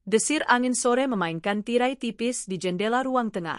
Desir angin sore memainkan tirai tipis di jendela ruang tengah.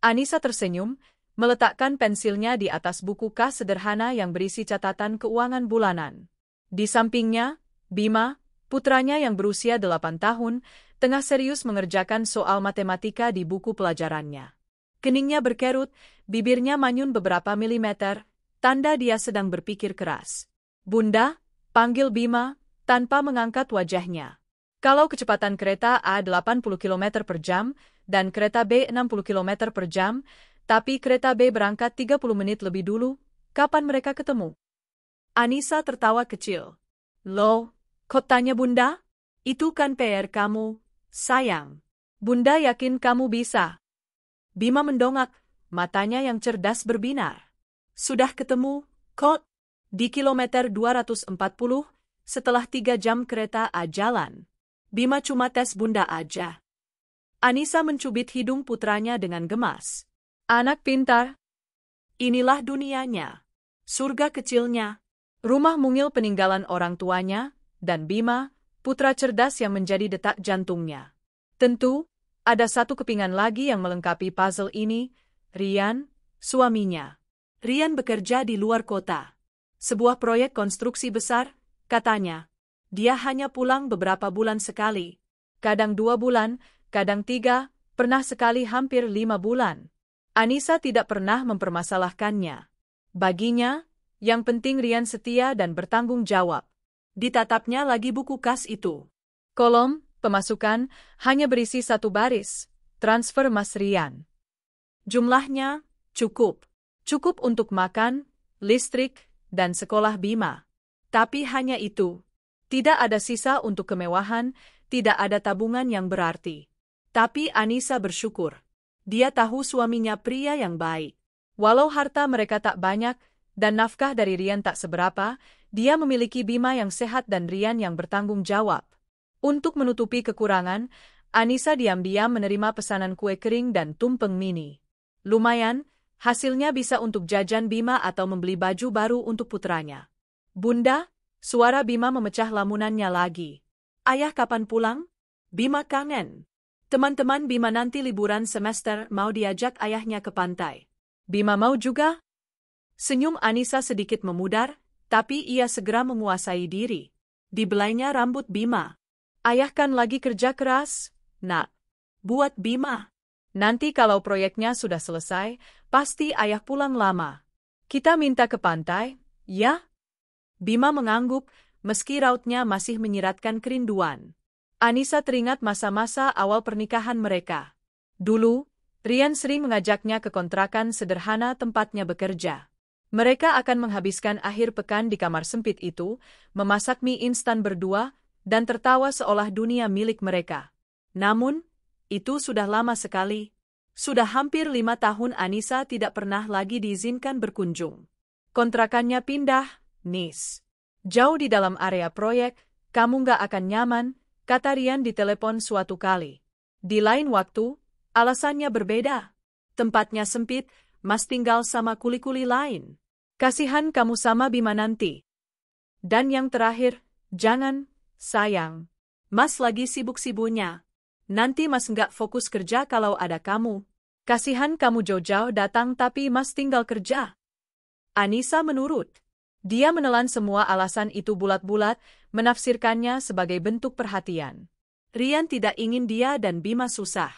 Anissa tersenyum, meletakkan pensilnya di atas buku kas sederhana yang berisi catatan keuangan bulanan. Di sampingnya, Bima, putranya yang berusia 8 tahun, tengah serius mengerjakan soal matematika di buku pelajarannya. Keningnya berkerut, bibirnya manyun beberapa milimeter, tanda dia sedang berpikir keras. "Bunda," panggil Bima, tanpa mengangkat wajahnya. Kalau kecepatan kereta A 80 km per jam, dan kereta B 60 km per jam, tapi kereta B berangkat 30 menit lebih dulu, kapan mereka ketemu? Anissa tertawa kecil. "Loh, kok tanya Bunda? Itu kan PR kamu, sayang. Bunda yakin kamu bisa." Bima mendongak, matanya yang cerdas berbinar. "Sudah ketemu, kok? Di kilometer 240, setelah 3 jam kereta A jalan. Bima cuma tes Bunda aja." Anissa mencubit hidung putranya dengan gemas. "Anak pintar. Inilah dunianya. Surga kecilnya. Rumah mungil peninggalan orang tuanya, dan Bima, putra cerdas yang menjadi detak jantungnya. Tentu, ada satu kepingan lagi yang melengkapi puzzle ini, Rian, suaminya. Rian bekerja di luar kota. Sebuah proyek konstruksi besar, katanya. Dia hanya pulang beberapa bulan sekali. Kadang 2 bulan, kadang 3, pernah sekali hampir 5 bulan. Anissa tidak pernah mempermasalahkannya. Baginya, yang penting Rian setia dan bertanggung jawab. Ditatapnya lagi buku kas itu. Kolom pemasukan hanya berisi 1 baris, transfer Mas Rian. Jumlahnya cukup. Cukup untuk makan, listrik, dan sekolah Bima. Tapi hanya itu. Tidak ada sisa untuk kemewahan, tidak ada tabungan yang berarti. Tapi Anissa bersyukur. Dia tahu suaminya pria yang baik. Walau harta mereka tak banyak, dan nafkah dari Rian tak seberapa, dia memiliki Bima yang sehat dan Rian yang bertanggung jawab. Untuk menutupi kekurangan, Anissa diam-diam menerima pesanan kue kering dan tumpeng mini. Lumayan, hasilnya bisa untuk jajan Bima atau membeli baju baru untuk putranya. "Bunda," suara Bima memecah lamunannya lagi. "Ayah kapan pulang? Bima kangen. Teman-teman Bima nanti liburan semester mau diajak ayahnya ke pantai. Bima mau juga?" Senyum Anissa sedikit memudar, tapi ia segera menguasai diri. Dibelainya rambut Bima. "Ayah kan lagi kerja keras, Nak. Buat Bima. Nanti kalau proyeknya sudah selesai, pasti ayah pulang lama. Kita minta ke pantai, ya?" Bima mengangguk, meski rautnya masih menyiratkan kerinduan. Anissa teringat masa-masa awal pernikahan mereka. Dulu, Rian sering mengajaknya ke kontrakan sederhana tempatnya bekerja. Mereka akan menghabiskan akhir pekan di kamar sempit itu, memasak mie instan berdua, dan tertawa seolah dunia milik mereka. Namun, itu sudah lama sekali. Sudah hampir 5 tahun Anissa tidak pernah lagi diizinkan berkunjung. Kontrakannya pindah, Nis. "Jauh di dalam area proyek, kamu nggak akan nyaman," kata Rian di telepon suatu kali. Di lain waktu, alasannya berbeda. "Tempatnya sempit, Mas tinggal sama kuli-kuli lain. Kasihan kamu sama Bima nanti. Dan yang terakhir, jangan, sayang. Mas lagi sibuk-sibuknya. Nanti Mas nggak fokus kerja kalau ada kamu. Kasihan kamu jauh-jauh datang tapi Mas tinggal kerja." Anissa menurut. Dia menelan semua alasan itu bulat-bulat, menafsirkannya sebagai bentuk perhatian. Rian tidak ingin dia dan Bima susah.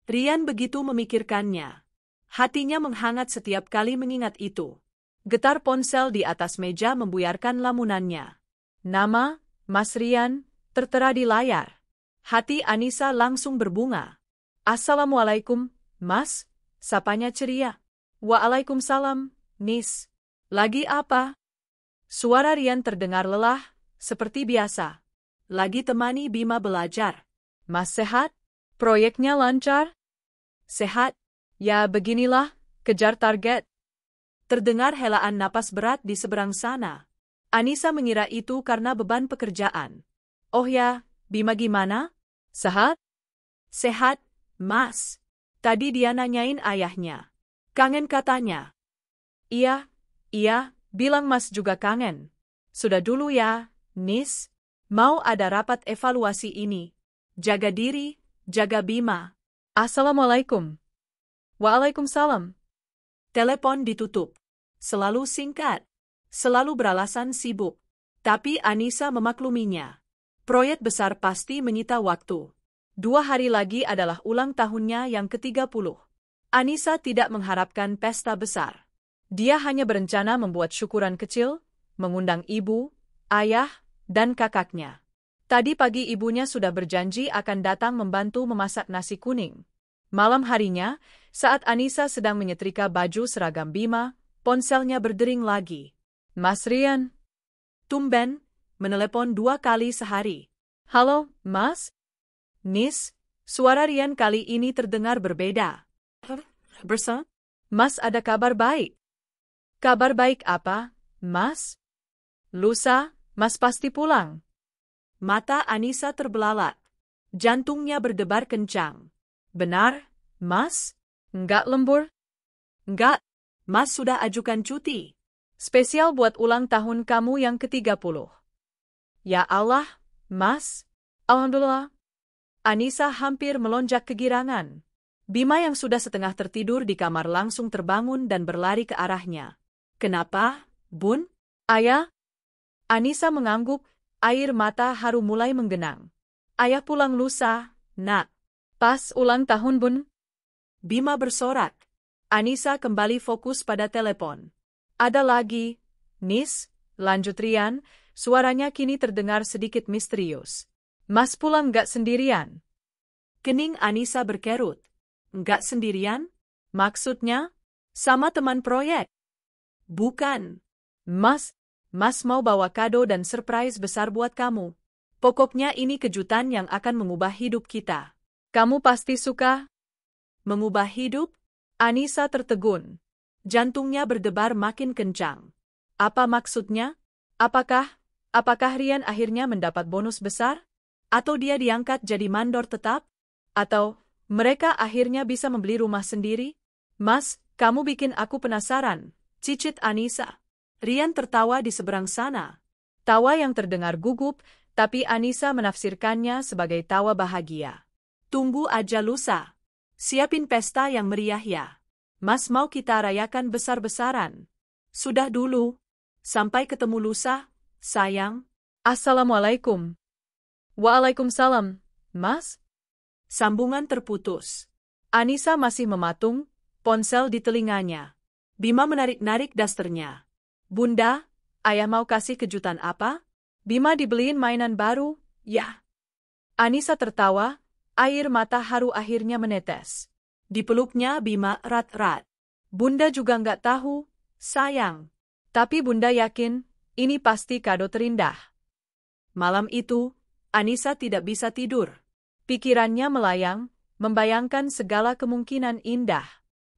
Rian begitu memikirkannya. Hatinya menghangat setiap kali mengingat itu. Getar ponsel di atas meja membuyarkan lamunannya. Nama, Mas Rian, tertera di layar. Hati Anissa langsung berbunga. "Assalamualaikum, Mas," sapanya ceria. "Waalaikumsalam, Nis. Lagi apa?" Suara Rian terdengar lelah, seperti biasa. "Lagi temani Bima belajar." "Mas sehat? Proyeknya lancar?" "Sehat. Ya beginilah, kejar target." Terdengar helaan napas berat di seberang sana. Anissa mengira itu karena beban pekerjaan. "Oh ya, Bima gimana? Sehat?" "Sehat, Mas. Tadi dia nanyain ayahnya. Kangen katanya." Iya, bilang Mas juga kangen. Sudah dulu ya, Nis. Mau ada rapat evaluasi ini. Jaga diri, jaga Bima. Assalamualaikum. Waalaikumsalam. Telepon ditutup. Selalu singkat. Selalu beralasan sibuk. Tapi Anissa memakluminya. Proyek besar pasti menyita waktu. 2 hari lagi adalah ulang tahunnya yang ke-30. Anissa tidak mengharapkan pesta besar. Dia hanya berencana membuat syukuran kecil, mengundang ibu, ayah, dan kakaknya. Tadi pagi ibunya sudah berjanji akan datang membantu memasak nasi kuning. Malam harinya, saat Anissa sedang menyetrika baju seragam Bima, ponselnya berdering lagi. Mas Rian. Tumben, menelepon 2 kali sehari. Halo, Mas? Nis, suara Rian kali ini terdengar berbeda. Bersa? Mas ada kabar baik. Kabar baik apa, Mas? Lusa, Mas pasti pulang. Mata Anissa terbelalak. Jantungnya berdebar kencang. Benar, Mas? Enggak lembur? Enggak, Mas sudah ajukan cuti. Spesial buat ulang tahun kamu yang ke-30. Ya Allah, Mas. Alhamdulillah. Anissa hampir melonjak kegirangan. Bima yang sudah setengah tertidur di kamar langsung terbangun dan berlari ke arahnya. Kenapa, Bun? Ayah? Anissa mengangguk, air mata haru mulai menggenang. Ayah pulang lusa, nak. Pas ulang tahun, Bun. Bima bersorak. Anissa kembali fokus pada telepon. Ada lagi, Nis, lanjut Rian, suaranya kini terdengar sedikit misterius. Mas pulang gak sendirian? Kening Anissa berkerut. Gak sendirian? Maksudnya? Sama teman proyek? Bukan. Mas mau bawa kado dan surprise besar buat kamu. Pokoknya ini kejutan yang akan mengubah hidup kita. Kamu pasti suka. Mengubah hidup? Anissa tertegun. Jantungnya berdebar makin kencang. Apa maksudnya? Apakah Rian akhirnya mendapat bonus besar? Atau dia diangkat jadi mandor tetap? Atau mereka akhirnya bisa membeli rumah sendiri? Mas, kamu bikin aku penasaran, cicit Anissa. Rian tertawa di seberang sana. Tawa yang terdengar gugup, tapi Anissa menafsirkannya sebagai tawa bahagia. Tunggu aja lusa. Siapin pesta yang meriah ya. Mas mau kita rayakan besar-besaran. Sudah dulu. Sampai ketemu lusa, sayang. Assalamualaikum. Waalaikumsalam, Mas. Sambungan terputus. Anissa masih mematung, ponsel di telinganya. Bima menarik-narik dasternya. Bunda, ayah mau kasih kejutan apa? Bima dibeliin mainan baru, ya. Anissa tertawa, air mata haru akhirnya menetes. Dipeluknya Bima erat-erat. Bunda juga nggak tahu, sayang. Tapi Bunda yakin, ini pasti kado terindah. Malam itu, Anissa tidak bisa tidur. Pikirannya melayang, membayangkan segala kemungkinan indah.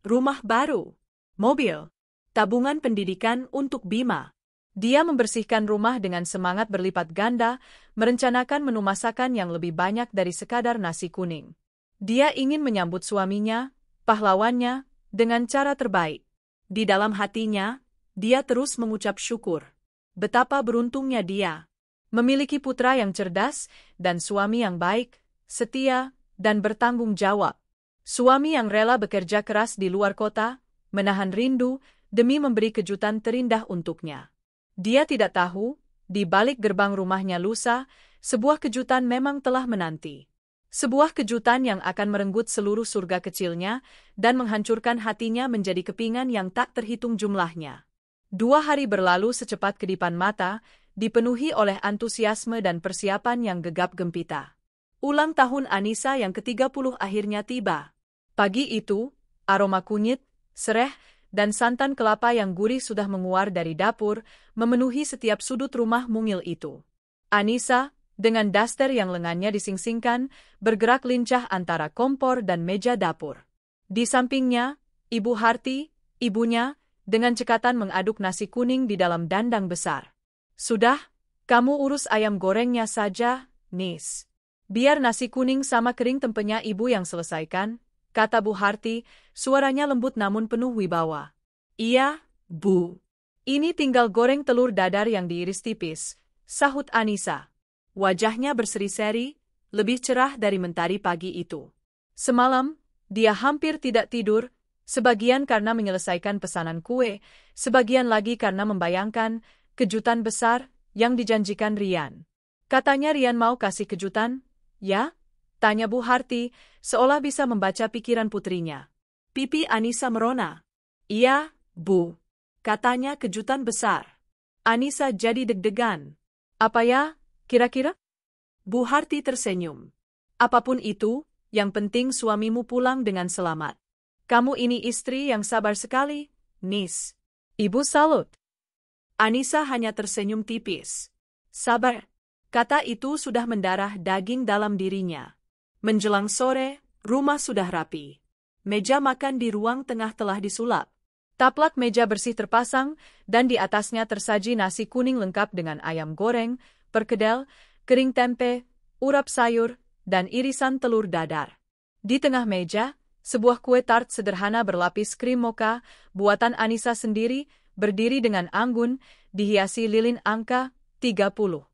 Rumah baru, mobil, tabungan pendidikan untuk Bima. Dia membersihkan rumah dengan semangat berlipat ganda, merencanakan menu masakan yang lebih banyak dari sekadar nasi kuning. Dia ingin menyambut suaminya, pahlawannya, dengan cara terbaik. Di dalam hatinya, dia terus mengucap syukur. Betapa beruntungnya dia. Memiliki putra yang cerdas dan suami yang baik, setia, dan bertanggung jawab. Suami yang rela bekerja keras di luar kota, menahan rindu, demi memberi kejutan terindah untuknya. Dia tidak tahu, di balik gerbang rumahnya lusa, sebuah kejutan memang telah menanti. Sebuah kejutan yang akan merenggut seluruh surga kecilnya dan menghancurkan hatinya menjadi kepingan yang tak terhitung jumlahnya. 2 hari berlalu secepat kedipan mata, dipenuhi oleh antusiasme dan persiapan yang gegap gempita. Ulang tahun Anissa yang ke-30 akhirnya tiba. Pagi itu, aroma kunyit, sereh, dan santan kelapa yang gurih sudah menguar dari dapur, memenuhi setiap sudut rumah mungil itu. Anissa, dengan daster yang lengannya disingsingkan, bergerak lincah antara kompor dan meja dapur. Di sampingnya, Ibu Harti, ibunya, dengan cekatan mengaduk nasi kuning di dalam dandang besar. Sudah, kamu urus ayam gorengnya saja, Nis. Biar nasi kuning sama kering tempenya ibu yang selesaikan, kata Bu Harti, suaranya lembut namun penuh wibawa. Iya, Bu. Ini tinggal goreng telur dadar yang diiris tipis, sahut Anissa. Wajahnya berseri-seri, lebih cerah dari mentari pagi itu. Semalam, dia hampir tidak tidur, sebagian karena menyelesaikan pesanan kue, sebagian lagi karena membayangkan kejutan besar yang dijanjikan Rian. Katanya Rian mau kasih kejutan, ya? Tanya Bu Harti, seolah bisa membaca pikiran putrinya. Pipi Anissa merona. Iya, Bu. Katanya kejutan besar. Anissa jadi deg-degan. Apa ya, kira-kira? Bu Harti tersenyum. Apapun itu, yang penting suamimu pulang dengan selamat. Kamu ini istri yang sabar sekali, Nis. Ibu salut. Anissa hanya tersenyum tipis. Sabar. Kata itu sudah mendarah daging dalam dirinya. Menjelang sore, rumah sudah rapi. Meja makan di ruang tengah telah disulap. Taplak meja bersih terpasang, dan di atasnya tersaji nasi kuning lengkap dengan ayam goreng, perkedel, kering tempe, urap sayur, dan irisan telur dadar. Di tengah meja, sebuah kue tart sederhana berlapis krim mocha, buatan Anissa sendiri, berdiri dengan anggun, dihiasi lilin angka 30.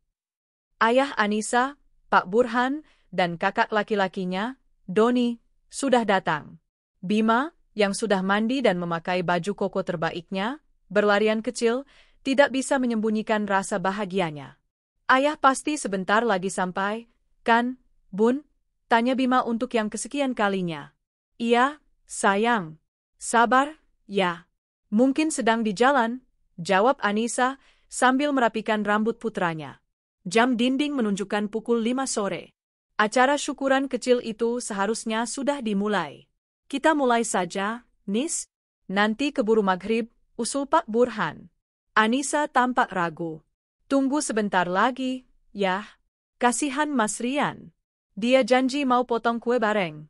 Ayah Anissa, Pak Burhan, dan kakak laki-lakinya, Doni, sudah datang. Bima, yang sudah mandi dan memakai baju koko terbaiknya, berlarian kecil, tidak bisa menyembunyikan rasa bahagianya. Ayah pasti sebentar lagi sampai, kan, Bun? Tanya Bima untuk yang kesekian kalinya. Iya, sayang. Sabar, ya. Mungkin sedang di jalan, jawab Anissa, sambil merapikan rambut putranya. Jam dinding menunjukkan pukul 5 sore. Acara syukuran kecil itu seharusnya sudah dimulai. Kita mulai saja, Nis. Nanti keburu maghrib, usul Pak Burhan. Anissa tampak ragu. Tunggu sebentar lagi, ya. Kasihan Mas Rian. Dia janji mau potong kue bareng.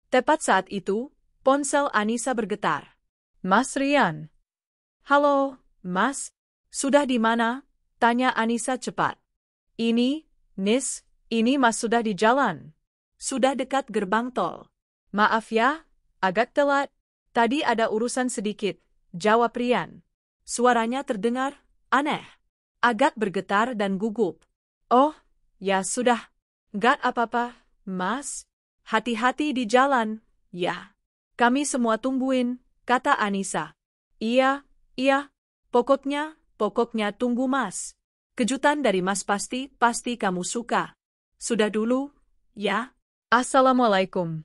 Tepat saat itu, ponsel Anissa bergetar. Mas Rian. Halo, Mas. Sudah di mana? Tanya Anissa cepat. Ini, Nis, ini Mas sudah di jalan. Sudah dekat gerbang tol. Maaf ya, agak telat. Tadi ada urusan sedikit, jawab Rian. Suaranya terdengar aneh. Agak bergetar dan gugup. Oh, ya sudah. Gak apa-apa, Mas. Hati-hati di jalan, ya. Kami semua tungguin, kata Anissa. Iya, pokoknya tunggu Mas. Kejutan dari Mas pasti kamu suka. Sudah dulu, ya. Assalamualaikum.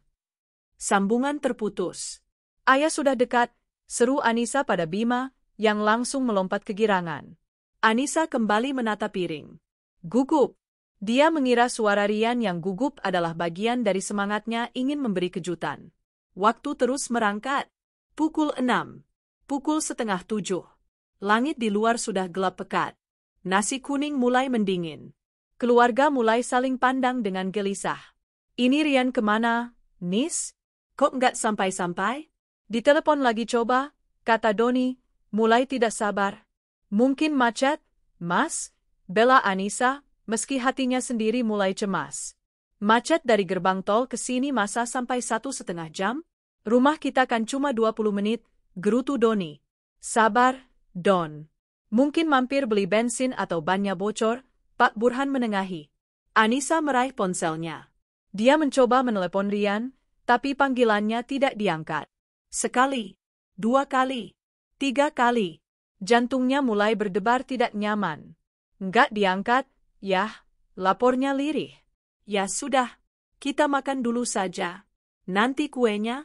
Sambungan terputus. Ayah sudah dekat, seru Anissa pada Bima, yang langsung melompat kegirangan. Anissa kembali menata piring. Gugup. Dia mengira suara Rian yang gugup adalah bagian dari semangatnya ingin memberi kejutan. Waktu terus merangkat. Pukul 6. Pukul setengah 7. Langit di luar sudah gelap pekat. Nasi kuning mulai mendingin. Keluarga mulai saling pandang dengan gelisah. Ini Rian kemana, Nis? Kok nggak sampai-sampai? Ditelepon lagi coba, kata Doni, mulai tidak sabar. Mungkin macet, Mas? Bela Anissa, meski hatinya sendiri mulai cemas. Macet dari gerbang tol ke sini masa sampai 1,5 jam? Rumah kita kan cuma 20 menit, gerutu Doni. Sabar, Don. Mungkin mampir beli bensin atau bannya bocor, Pak Burhan menengahi. Anissa meraih ponselnya. Dia mencoba menelepon Rian, tapi panggilannya tidak diangkat. Sekali, 2 kali, 3 kali. Jantungnya mulai berdebar tidak nyaman. Nggak diangkat, yah, lapornya lirih. Ya sudah, kita makan dulu saja. Nanti kuenya.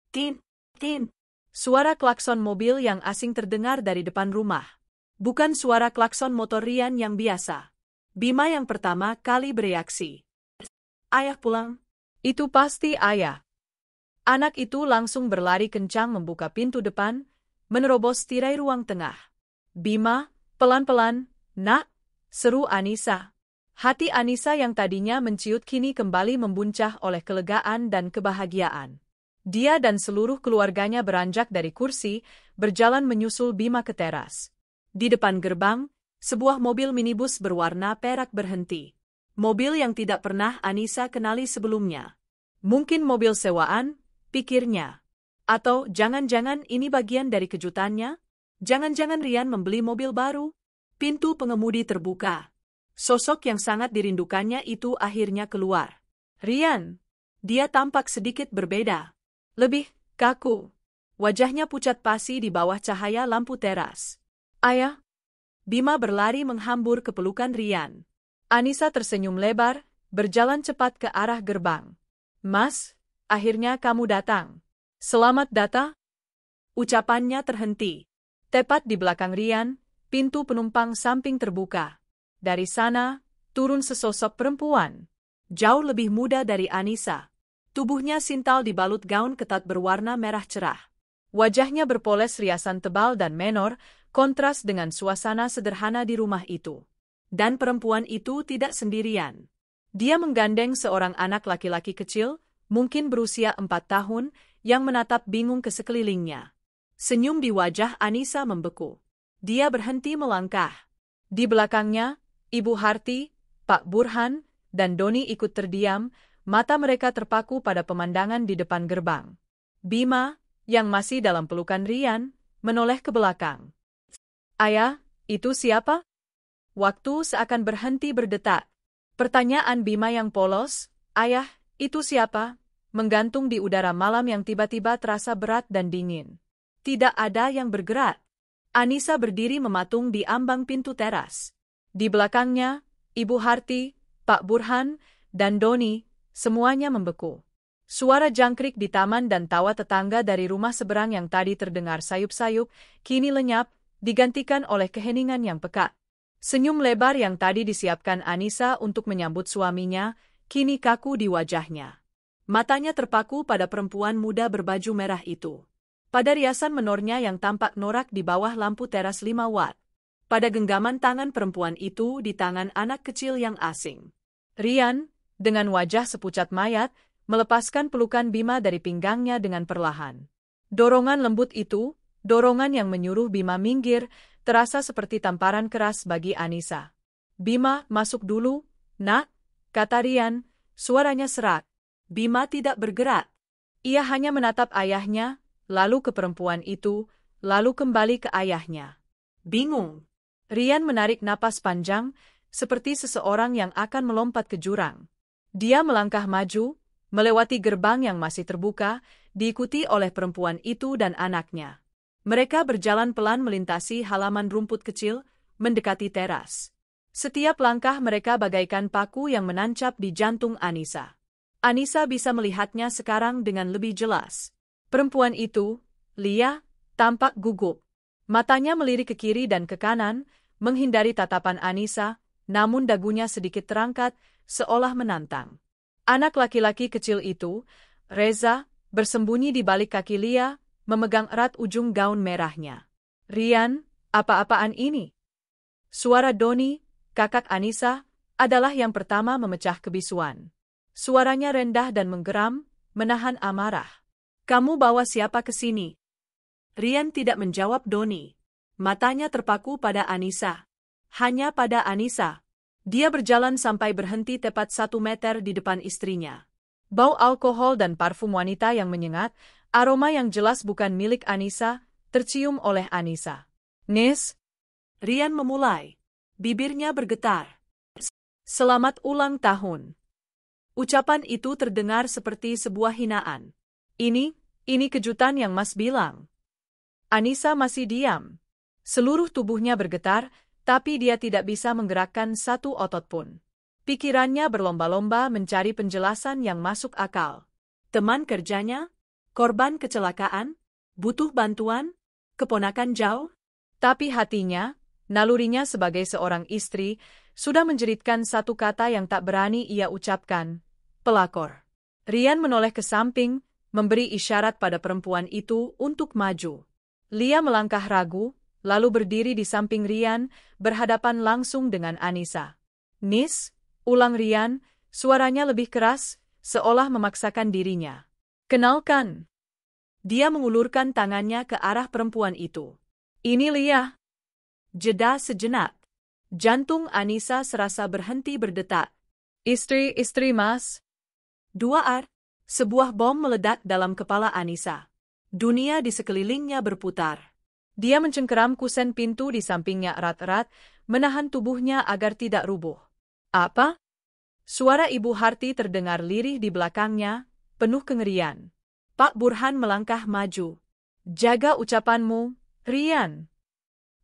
Tin, tin. Suara klakson mobil yang asing terdengar dari depan rumah. Bukan suara klakson motor Rian yang biasa. Bima yang pertama kali bereaksi. Ayah pulang. Itu pasti ayah. Anak itu langsung berlari kencang membuka pintu depan, menerobos tirai ruang tengah. Bima, pelan-pelan, nak, seru Anissa. Hati Anissa yang tadinya menciut kini kembali membuncah oleh kelegaan dan kebahagiaan. Dia dan seluruh keluarganya beranjak dari kursi, berjalan menyusul Bima ke teras. Di depan gerbang, sebuah mobil minibus berwarna perak berhenti. Mobil yang tidak pernah Anissa kenali sebelumnya. Mungkin mobil sewaan, pikirnya. Atau jangan-jangan ini bagian dari kejutannya? Jangan-jangan Rian membeli mobil baru? Pintu pengemudi terbuka. Sosok yang sangat dirindukannya itu akhirnya keluar. Rian. Dia tampak sedikit berbeda. Lebih kaku. Wajahnya pucat pasi di bawah cahaya lampu teras. Ayah. Bima berlari menghambur ke pelukan Rian. Anissa tersenyum lebar, berjalan cepat ke arah gerbang. Mas, akhirnya kamu datang. Selamat datang. Ucapannya terhenti. Tepat di belakang Rian, pintu penumpang samping terbuka. Dari sana, turun sesosok perempuan. Jauh lebih muda dari Anissa. Tubuhnya sintal dibalut gaun ketat berwarna merah cerah. Wajahnya berpoles riasan tebal dan menor, kontras dengan suasana sederhana di rumah itu. Dan perempuan itu tidak sendirian. Dia menggandeng seorang anak laki-laki kecil, mungkin berusia 4 tahun, yang menatap bingung ke sekelilingnya. Senyum di wajah Anissa membeku. Dia berhenti melangkah. Di belakangnya, Ibu Harti, Pak Burhan, dan Doni ikut terdiam, mata mereka terpaku pada pemandangan di depan gerbang. Bima, yang masih dalam pelukan Rian, menoleh ke belakang. Ayah, itu siapa? Waktu seakan berhenti berdetak. Pertanyaan Bima yang polos, ayah, itu siapa? Menggantung di udara malam yang tiba-tiba terasa berat dan dingin. Tidak ada yang bergerak. Anissa berdiri mematung di ambang pintu teras. Di belakangnya, Ibu Harti, Pak Burhan, dan Doni, semuanya membeku. Suara jangkrik di taman dan tawa tetangga dari rumah seberang yang tadi terdengar sayup-sayup, kini lenyap, digantikan oleh keheningan yang pekat. Senyum lebar yang tadi disiapkan Anissa untuk menyambut suaminya, kini kaku di wajahnya. Matanya terpaku pada perempuan muda berbaju merah itu. Pada riasan menornya yang tampak norak di bawah lampu teras 5 watt. Pada genggaman tangan perempuan itu di tangan anak kecil yang asing. Rian, dengan wajah sepucat mayat, melepaskan pelukan Bima dari pinggangnya dengan perlahan. Dorongan lembut itu, dorongan yang menyuruh Bima minggir, terasa seperti tamparan keras bagi Anissa. Bima, masuk dulu, nak, kata Rian, suaranya serak. Bima tidak bergerak. Ia hanya menatap ayahnya, lalu ke perempuan itu, lalu kembali ke ayahnya. Bingung. Rian menarik napas panjang, seperti seseorang yang akan melompat ke jurang. Dia melangkah maju, melewati gerbang yang masih terbuka, diikuti oleh perempuan itu dan anaknya. Mereka berjalan pelan melintasi halaman rumput kecil, mendekati teras. Setiap langkah mereka bagaikan paku yang menancap di jantung Anissa. Anissa bisa melihatnya sekarang dengan lebih jelas. Perempuan itu, Lia, tampak gugup. Matanya melirik ke kiri dan ke kanan, menghindari tatapan Anissa, namun dagunya sedikit terangkat, seolah menantang. Anak laki-laki kecil itu, Reza, bersembunyi di balik kaki Lia, memegang erat ujung gaun merahnya. Rian, apa-apaan ini? Suara Doni, kakak Anissa, adalah yang pertama memecah kebisuan. Suaranya rendah dan menggeram, menahan amarah. Kamu bawa siapa ke sini? Rian tidak menjawab Doni. Matanya terpaku pada Anissa. Hanya pada Anissa. Dia berjalan sampai berhenti tepat 1 meter di depan istrinya. Bau alkohol dan parfum wanita yang menyengat, aroma yang jelas bukan milik Anissa, tercium oleh Anissa. Nis? Rian memulai. Bibirnya bergetar. Selamat ulang tahun. Ucapan itu terdengar seperti sebuah hinaan. Ini kejutan yang Mas bilang. Anissa masih diam. Seluruh tubuhnya bergetar, tapi dia tidak bisa menggerakkan satu otot pun. Pikirannya berlomba-lomba mencari penjelasan yang masuk akal. Teman kerjanya? Korban kecelakaan? Butuh bantuan? Keponakan jauh? Tapi hatinya, nalurinya sebagai seorang istri, sudah menjeritkan satu kata yang tak berani ia ucapkan. Pelakor. Rian menoleh ke samping, memberi isyarat pada perempuan itu untuk maju. Lia melangkah ragu, lalu berdiri di samping Rian, berhadapan langsung dengan Anissa. Nis, ulang Rian, suaranya lebih keras, seolah memaksakan dirinya. Kenalkan. Dia mengulurkan tangannya ke arah perempuan itu. Ini Lia. Jeda sejenak. Jantung Anissa serasa berhenti berdetak. Istri Mas. Sebuah bom meledak dalam kepala Anissa. Dunia di sekelilingnya berputar. Dia mencengkeram kusen pintu di sampingnya erat-erat, menahan tubuhnya agar tidak rubuh. Apa? Suara Ibu Harti terdengar lirih di belakangnya, penuh kengerian. Pak Burhan melangkah maju. Jaga ucapanmu, Rian.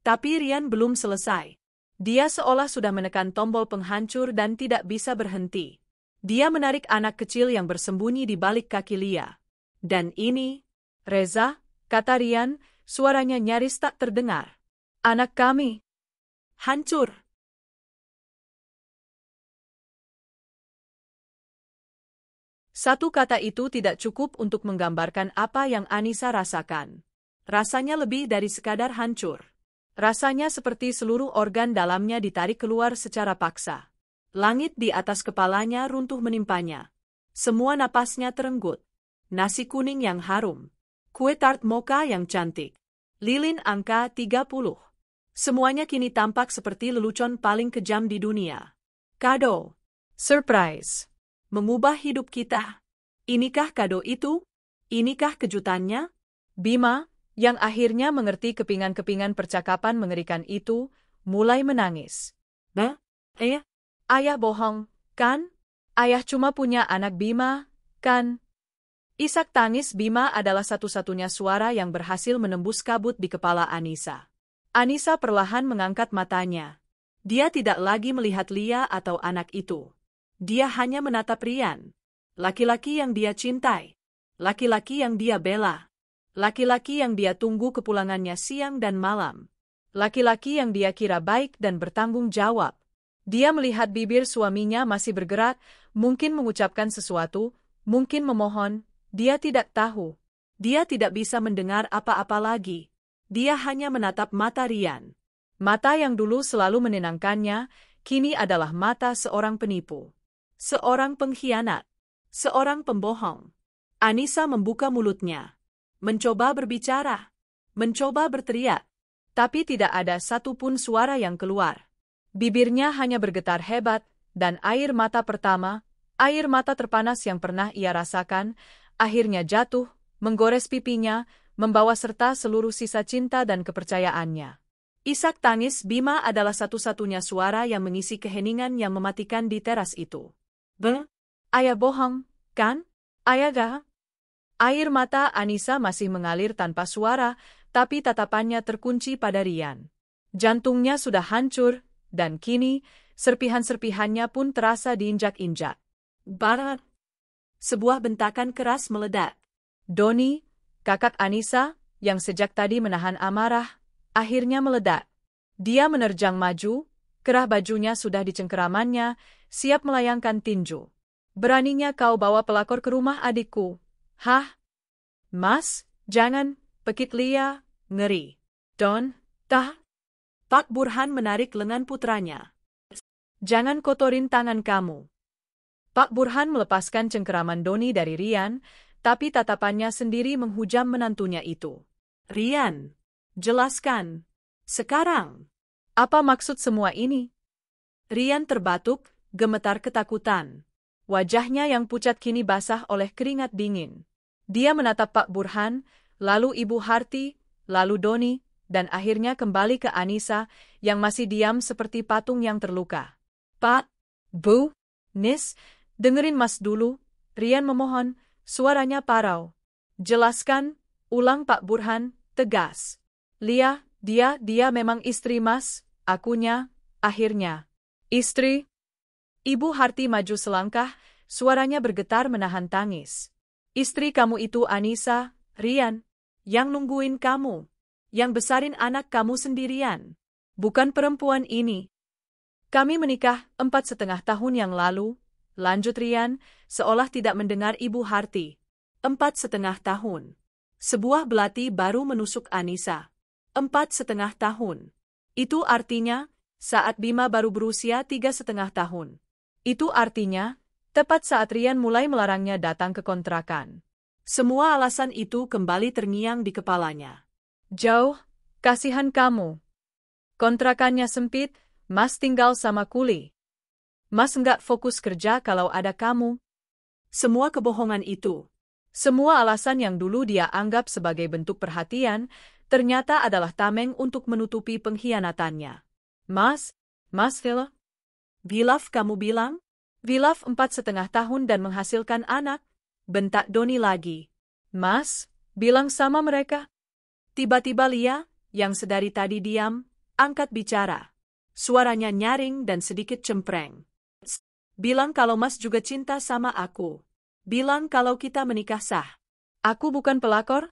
Tapi Rian belum selesai. Dia seolah sudah menekan tombol penghancur dan tidak bisa berhenti. Dia menarik anak kecil yang bersembunyi di balik kaki Lia. Dan ini, Reza, kata Rian, suaranya nyaris tak terdengar. Anak kami. Hancur. Satu kata itu tidak cukup untuk menggambarkan apa yang Anissa rasakan. Rasanya lebih dari sekadar hancur. Rasanya seperti seluruh organ dalamnya ditarik keluar secara paksa. Langit di atas kepalanya runtuh menimpanya. Semua napasnya terenggut. Nasi kuning yang harum. Kue tart mocha yang cantik. Lilin angka 30. Semuanya kini tampak seperti lelucon paling kejam di dunia. Kado. Surprise. Mengubah hidup kita. Inikah kado itu? Inikah kejutannya? Bima, yang akhirnya mengerti kepingan-kepingan percakapan mengerikan itu, mulai menangis. Ayah bohong, kan? Ayah cuma punya anak Bima, kan? Isak tangis Bima adalah satu-satunya suara yang berhasil menembus kabut di kepala Anissa. Anissa perlahan mengangkat matanya. Dia tidak lagi melihat Lia atau anak itu. Dia hanya menatap Rian. Laki-laki yang dia cintai. Laki-laki yang dia bela. Laki-laki yang dia tunggu kepulangannya siang dan malam. Laki-laki yang dia kira baik dan bertanggung jawab. Dia melihat bibir suaminya masih bergerak, mungkin mengucapkan sesuatu, mungkin memohon, dia tidak tahu. Dia tidak bisa mendengar apa-apa lagi. Dia hanya menatap mata Rian. Mata yang dulu selalu menenangkannya, kini adalah mata seorang penipu. Seorang pengkhianat. Seorang pembohong. Anissa membuka mulutnya. Mencoba berbicara. Mencoba berteriak. Tapi tidak ada satupun suara yang keluar. Bibirnya hanya bergetar hebat, dan air mata pertama, air mata terpanas yang pernah ia rasakan, akhirnya jatuh, menggores pipinya, membawa serta seluruh sisa cinta dan kepercayaannya. Isak tangis Bima adalah satu-satunya suara yang mengisi keheningan yang mematikan di teras itu. Ayah bohong, kan? Ayah gak? Air mata Anissa masih mengalir tanpa suara, tapi tatapannya terkunci pada Rian. Jantungnya sudah hancur, dan kini, serpihan-serpihannya pun terasa diinjak-injak. Barat. Sebuah bentakan keras meledak. Doni, kakak Anissa, yang sejak tadi menahan amarah, akhirnya meledak. Dia menerjang maju, kerah bajunya sudah di cengkeramannya, siap melayangkan tinju. Beraninya kau bawa pelakor ke rumah adikku? Hah? Mas, jangan, pekik Lia, ngeri. Don, Pak Burhan menarik lengan putranya. Jangan kotorin tangan kamu. Pak Burhan melepaskan cengkeraman Doni dari Rian, tapi tatapannya sendiri menghujam menantunya itu. Rian, jelaskan. Sekarang. Apa maksud semua ini? Rian terbatuk, gemetar ketakutan. Wajahnya yang pucat kini basah oleh keringat dingin. Dia menatap Pak Burhan, lalu Ibu Harti, lalu Doni, dan akhirnya kembali ke Anissa, yang masih diam seperti patung yang terluka. Pak, Bu, Nis, dengerin Mas dulu, Rian memohon, suaranya parau. Jelaskan, ulang Pak Burhan, tegas. Lia, dia memang istri Mas, akunya, akhirnya. Istri? Ibu Harti maju selangkah, suaranya bergetar menahan tangis. Istri kamu itu Anissa, Rian, yang nungguin kamu, yang besarin anak kamu sendirian. Bukan perempuan ini. Kami menikah 4,5 tahun yang lalu, lanjut Rian, seolah tidak mendengar Ibu Harti. 4,5 tahun. Sebuah belati baru menusuk Anissa. 4,5 tahun. Itu artinya, saat Bima baru berusia 3,5 tahun. Itu artinya, tepat saat Rian mulai melarangnya datang ke kontrakan. Semua alasan itu kembali terngiang di kepalanya. Jauh, kasihan kamu. Kontrakannya sempit, Mas tinggal sama kuli. Mas nggak fokus kerja kalau ada kamu. Semua kebohongan itu. Semua alasan yang dulu dia anggap sebagai bentuk perhatian, ternyata adalah tameng untuk menutupi pengkhianatannya. Mas Phil? Wilaf kamu bilang? Wilaf 4,5 tahun dan menghasilkan anak, bentak Doni lagi. Mas, bilang sama mereka. Tiba-tiba Lia, yang sedari tadi diam, angkat bicara. Suaranya nyaring dan sedikit cempreng. Bilang kalau Mas juga cinta sama aku. Bilang kalau kita menikah sah. Aku bukan pelakor?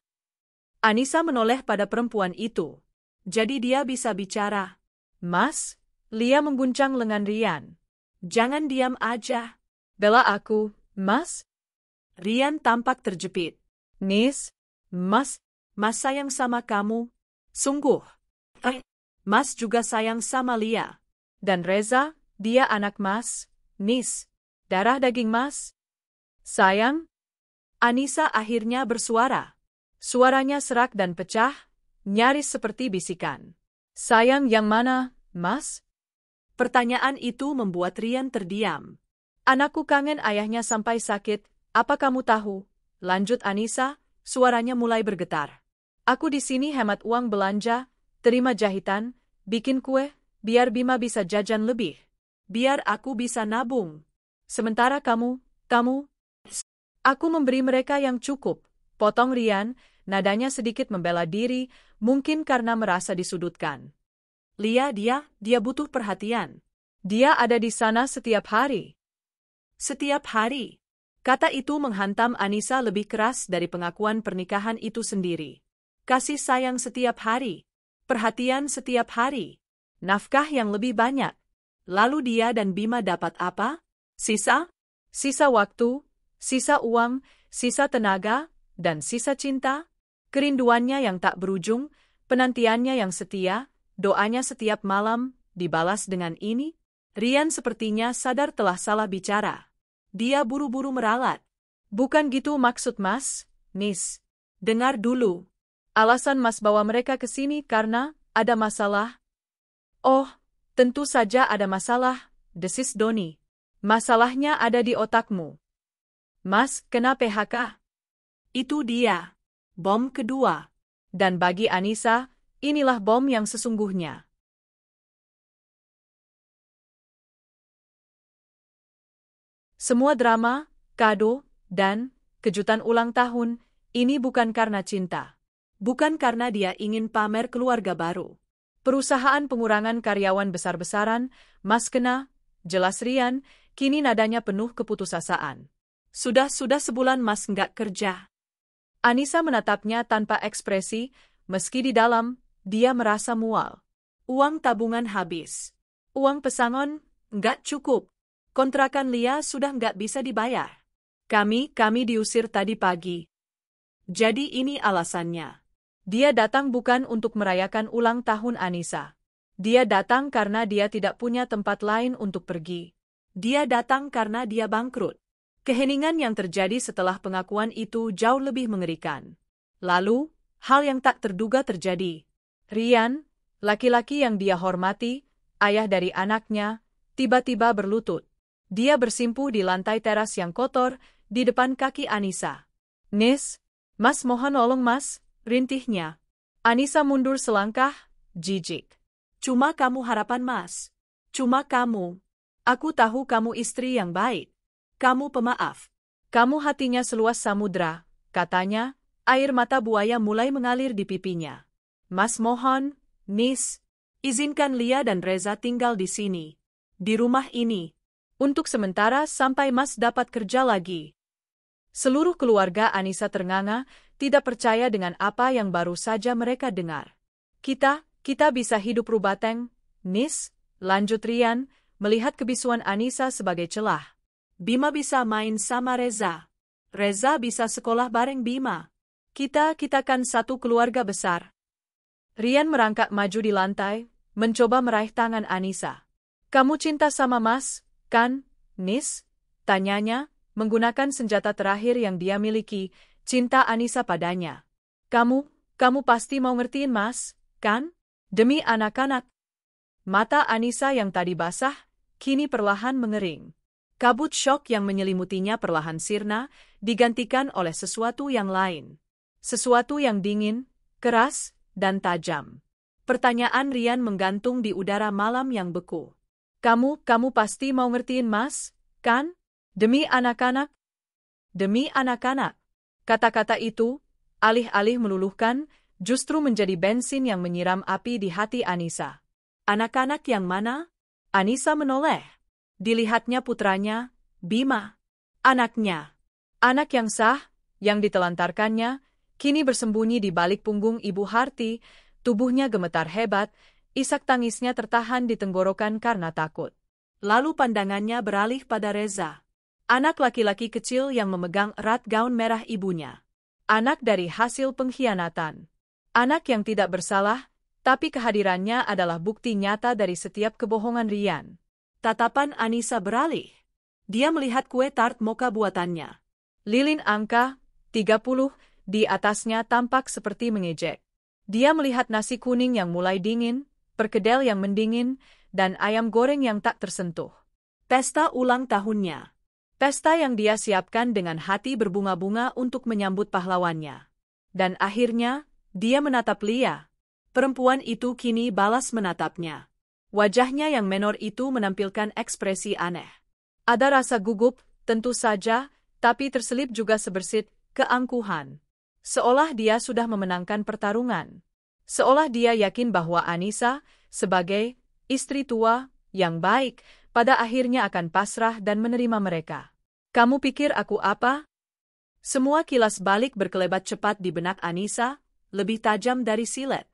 Anissa menoleh pada perempuan itu. Jadi dia bisa bicara. Mas, Lia mengguncang lengan Rian. Jangan diam aja. Bela aku, Mas. Rian tampak terjepit. Nis, Mas sayang sama kamu. Sungguh. Mas juga sayang sama Lia. Dan Reza, dia anak Mas. Nis, darah daging Mas. Sayang? Anissa akhirnya bersuara. Suaranya serak dan pecah, nyaris seperti bisikan. Sayang yang mana, Mas? Pertanyaan itu membuat Rian terdiam. Anakku kangen ayahnya sampai sakit, apa kamu tahu? Lanjut Anissa, suaranya mulai bergetar. Aku di sini hemat uang belanja, terima jahitan, bikin kue, biar Bima bisa jajan lebih. Biar aku bisa nabung. Sementara kamu. Aku memberi mereka yang cukup. Potong Rian, nadanya sedikit membela diri, mungkin karena merasa disudutkan. Lia, dia butuh perhatian. Dia ada di sana setiap hari. Setiap hari. Kata itu menghantam Anissa lebih keras dari pengakuan pernikahan itu sendiri. Kasih sayang setiap hari. Perhatian setiap hari. Nafkah yang lebih banyak. Lalu dia dan Bima dapat apa? Sisa? Sisa waktu, sisa uang, sisa tenaga, dan sisa cinta? Kerinduannya yang tak berujung, penantiannya yang setia, doanya setiap malam, dibalas dengan ini? Rian sepertinya sadar telah salah bicara. Dia buru-buru meralat. Bukan gitu maksud Mas, Nis. Dengar dulu. Alasan Mas bawa mereka ke sini karena ada masalah. Oh, tentu saja ada masalah, desis Doni. Masalahnya ada di otakmu. Mas, kena PHK. Itu dia. Bom kedua. Dan bagi Anissa, inilah bom yang sesungguhnya. Semua drama, kado, dan kejutan ulang tahun, ini bukan karena cinta. Bukan karena dia ingin pamer keluarga baru. Perusahaan pengurangan karyawan besar-besaran, Mas kena, jelas Rian, kini nadanya penuh keputusasaan. Sudah sebulan Mas nggak kerja. Anissa menatapnya tanpa ekspresi, meski di dalam, dia merasa mual. Uang tabungan habis. Uang pesangon, nggak cukup. Kontrakan Lia sudah nggak bisa dibayar. Kami diusir tadi pagi. Jadi ini alasannya. Dia datang bukan untuk merayakan ulang tahun Anissa. Dia datang karena dia tidak punya tempat lain untuk pergi. Dia datang karena dia bangkrut. Keheningan yang terjadi setelah pengakuan itu jauh lebih mengerikan. Lalu, hal yang tak terduga terjadi. Rian, laki-laki yang dia hormati, ayah dari anaknya, tiba-tiba berlutut. Dia bersimpuh di lantai teras yang kotor, di depan kaki Anissa. Nis, Mas mohon tolong Mas, rintihnya. Anissa mundur selangkah, jijik. Cuma kamu harapan Mas. Cuma kamu. Aku tahu kamu istri yang baik. Kamu pemaaf. Kamu hatinya seluas samudra, katanya, air mata buaya mulai mengalir di pipinya. Mas mohon, Nis, izinkan Lia dan Reza tinggal di sini. Di rumah ini. Untuk sementara sampai Mas dapat kerja lagi. Seluruh keluarga Anissa ternganga, tidak percaya dengan apa yang baru saja mereka dengar. Kita bisa hidup rubateng, Nis, lanjut Rian, melihat kebisuan Anissa sebagai celah. Bima bisa main sama Reza. Reza bisa sekolah bareng Bima. Kita kan satu keluarga besar. Rian merangkak maju di lantai, mencoba meraih tangan Anissa. Kamu cinta sama Mas, kan, Nis? Tanyanya, menggunakan senjata terakhir yang dia miliki, cinta Anissa padanya. Kamu pasti mau ngertiin Mas, kan? Demi anak-anak. Mata Anissa yang tadi basah, kini perlahan mengering. Kabut syok yang menyelimutinya perlahan sirna, digantikan oleh sesuatu yang lain. Sesuatu yang dingin, keras, dan tajam. Pertanyaan Rian menggantung di udara malam yang beku. Kamu pasti mau ngertiin Mas, kan? Demi anak-anak. Demi anak-anak. Kata-kata itu, alih-alih meluluhkan, justru menjadi bensin yang menyiram api di hati Anissa. Anak-anak yang mana? Anissa menoleh. Dilihatnya putranya, Bima. Anaknya. Anak yang sah, yang ditelantarkannya, kini bersembunyi di balik punggung Ibu Harti, tubuhnya gemetar hebat, isak tangisnya tertahan di tenggorokan karena takut. Lalu pandangannya beralih pada Reza. Anak laki-laki kecil yang memegang erat gaun merah ibunya. Anak dari hasil pengkhianatan. Anak yang tidak bersalah, tapi kehadirannya adalah bukti nyata dari setiap kebohongan Rian. Tatapan Anissa beralih. Dia melihat kue tart mocha buatannya. Lilin angka 30 di atasnya tampak seperti mengejek. Dia melihat nasi kuning yang mulai dingin, perkedel yang mendingin, dan ayam goreng yang tak tersentuh. Pesta ulang tahunnya. Pesta yang dia siapkan dengan hati berbunga-bunga untuk menyambut pahlawannya. Dan akhirnya, dia menatap Lia. Perempuan itu kini balas menatapnya. Wajahnya yang menor itu menampilkan ekspresi aneh. Ada rasa gugup, tentu saja, tapi terselip juga sebersit keangkuhan. Seolah dia sudah memenangkan pertarungan. Seolah dia yakin bahwa Anissa, sebagai istri tua yang baik, pada akhirnya akan pasrah dan menerima mereka. Kamu pikir aku apa? Semua kilas balik berkelebat cepat di benak Anissa, lebih tajam dari silet.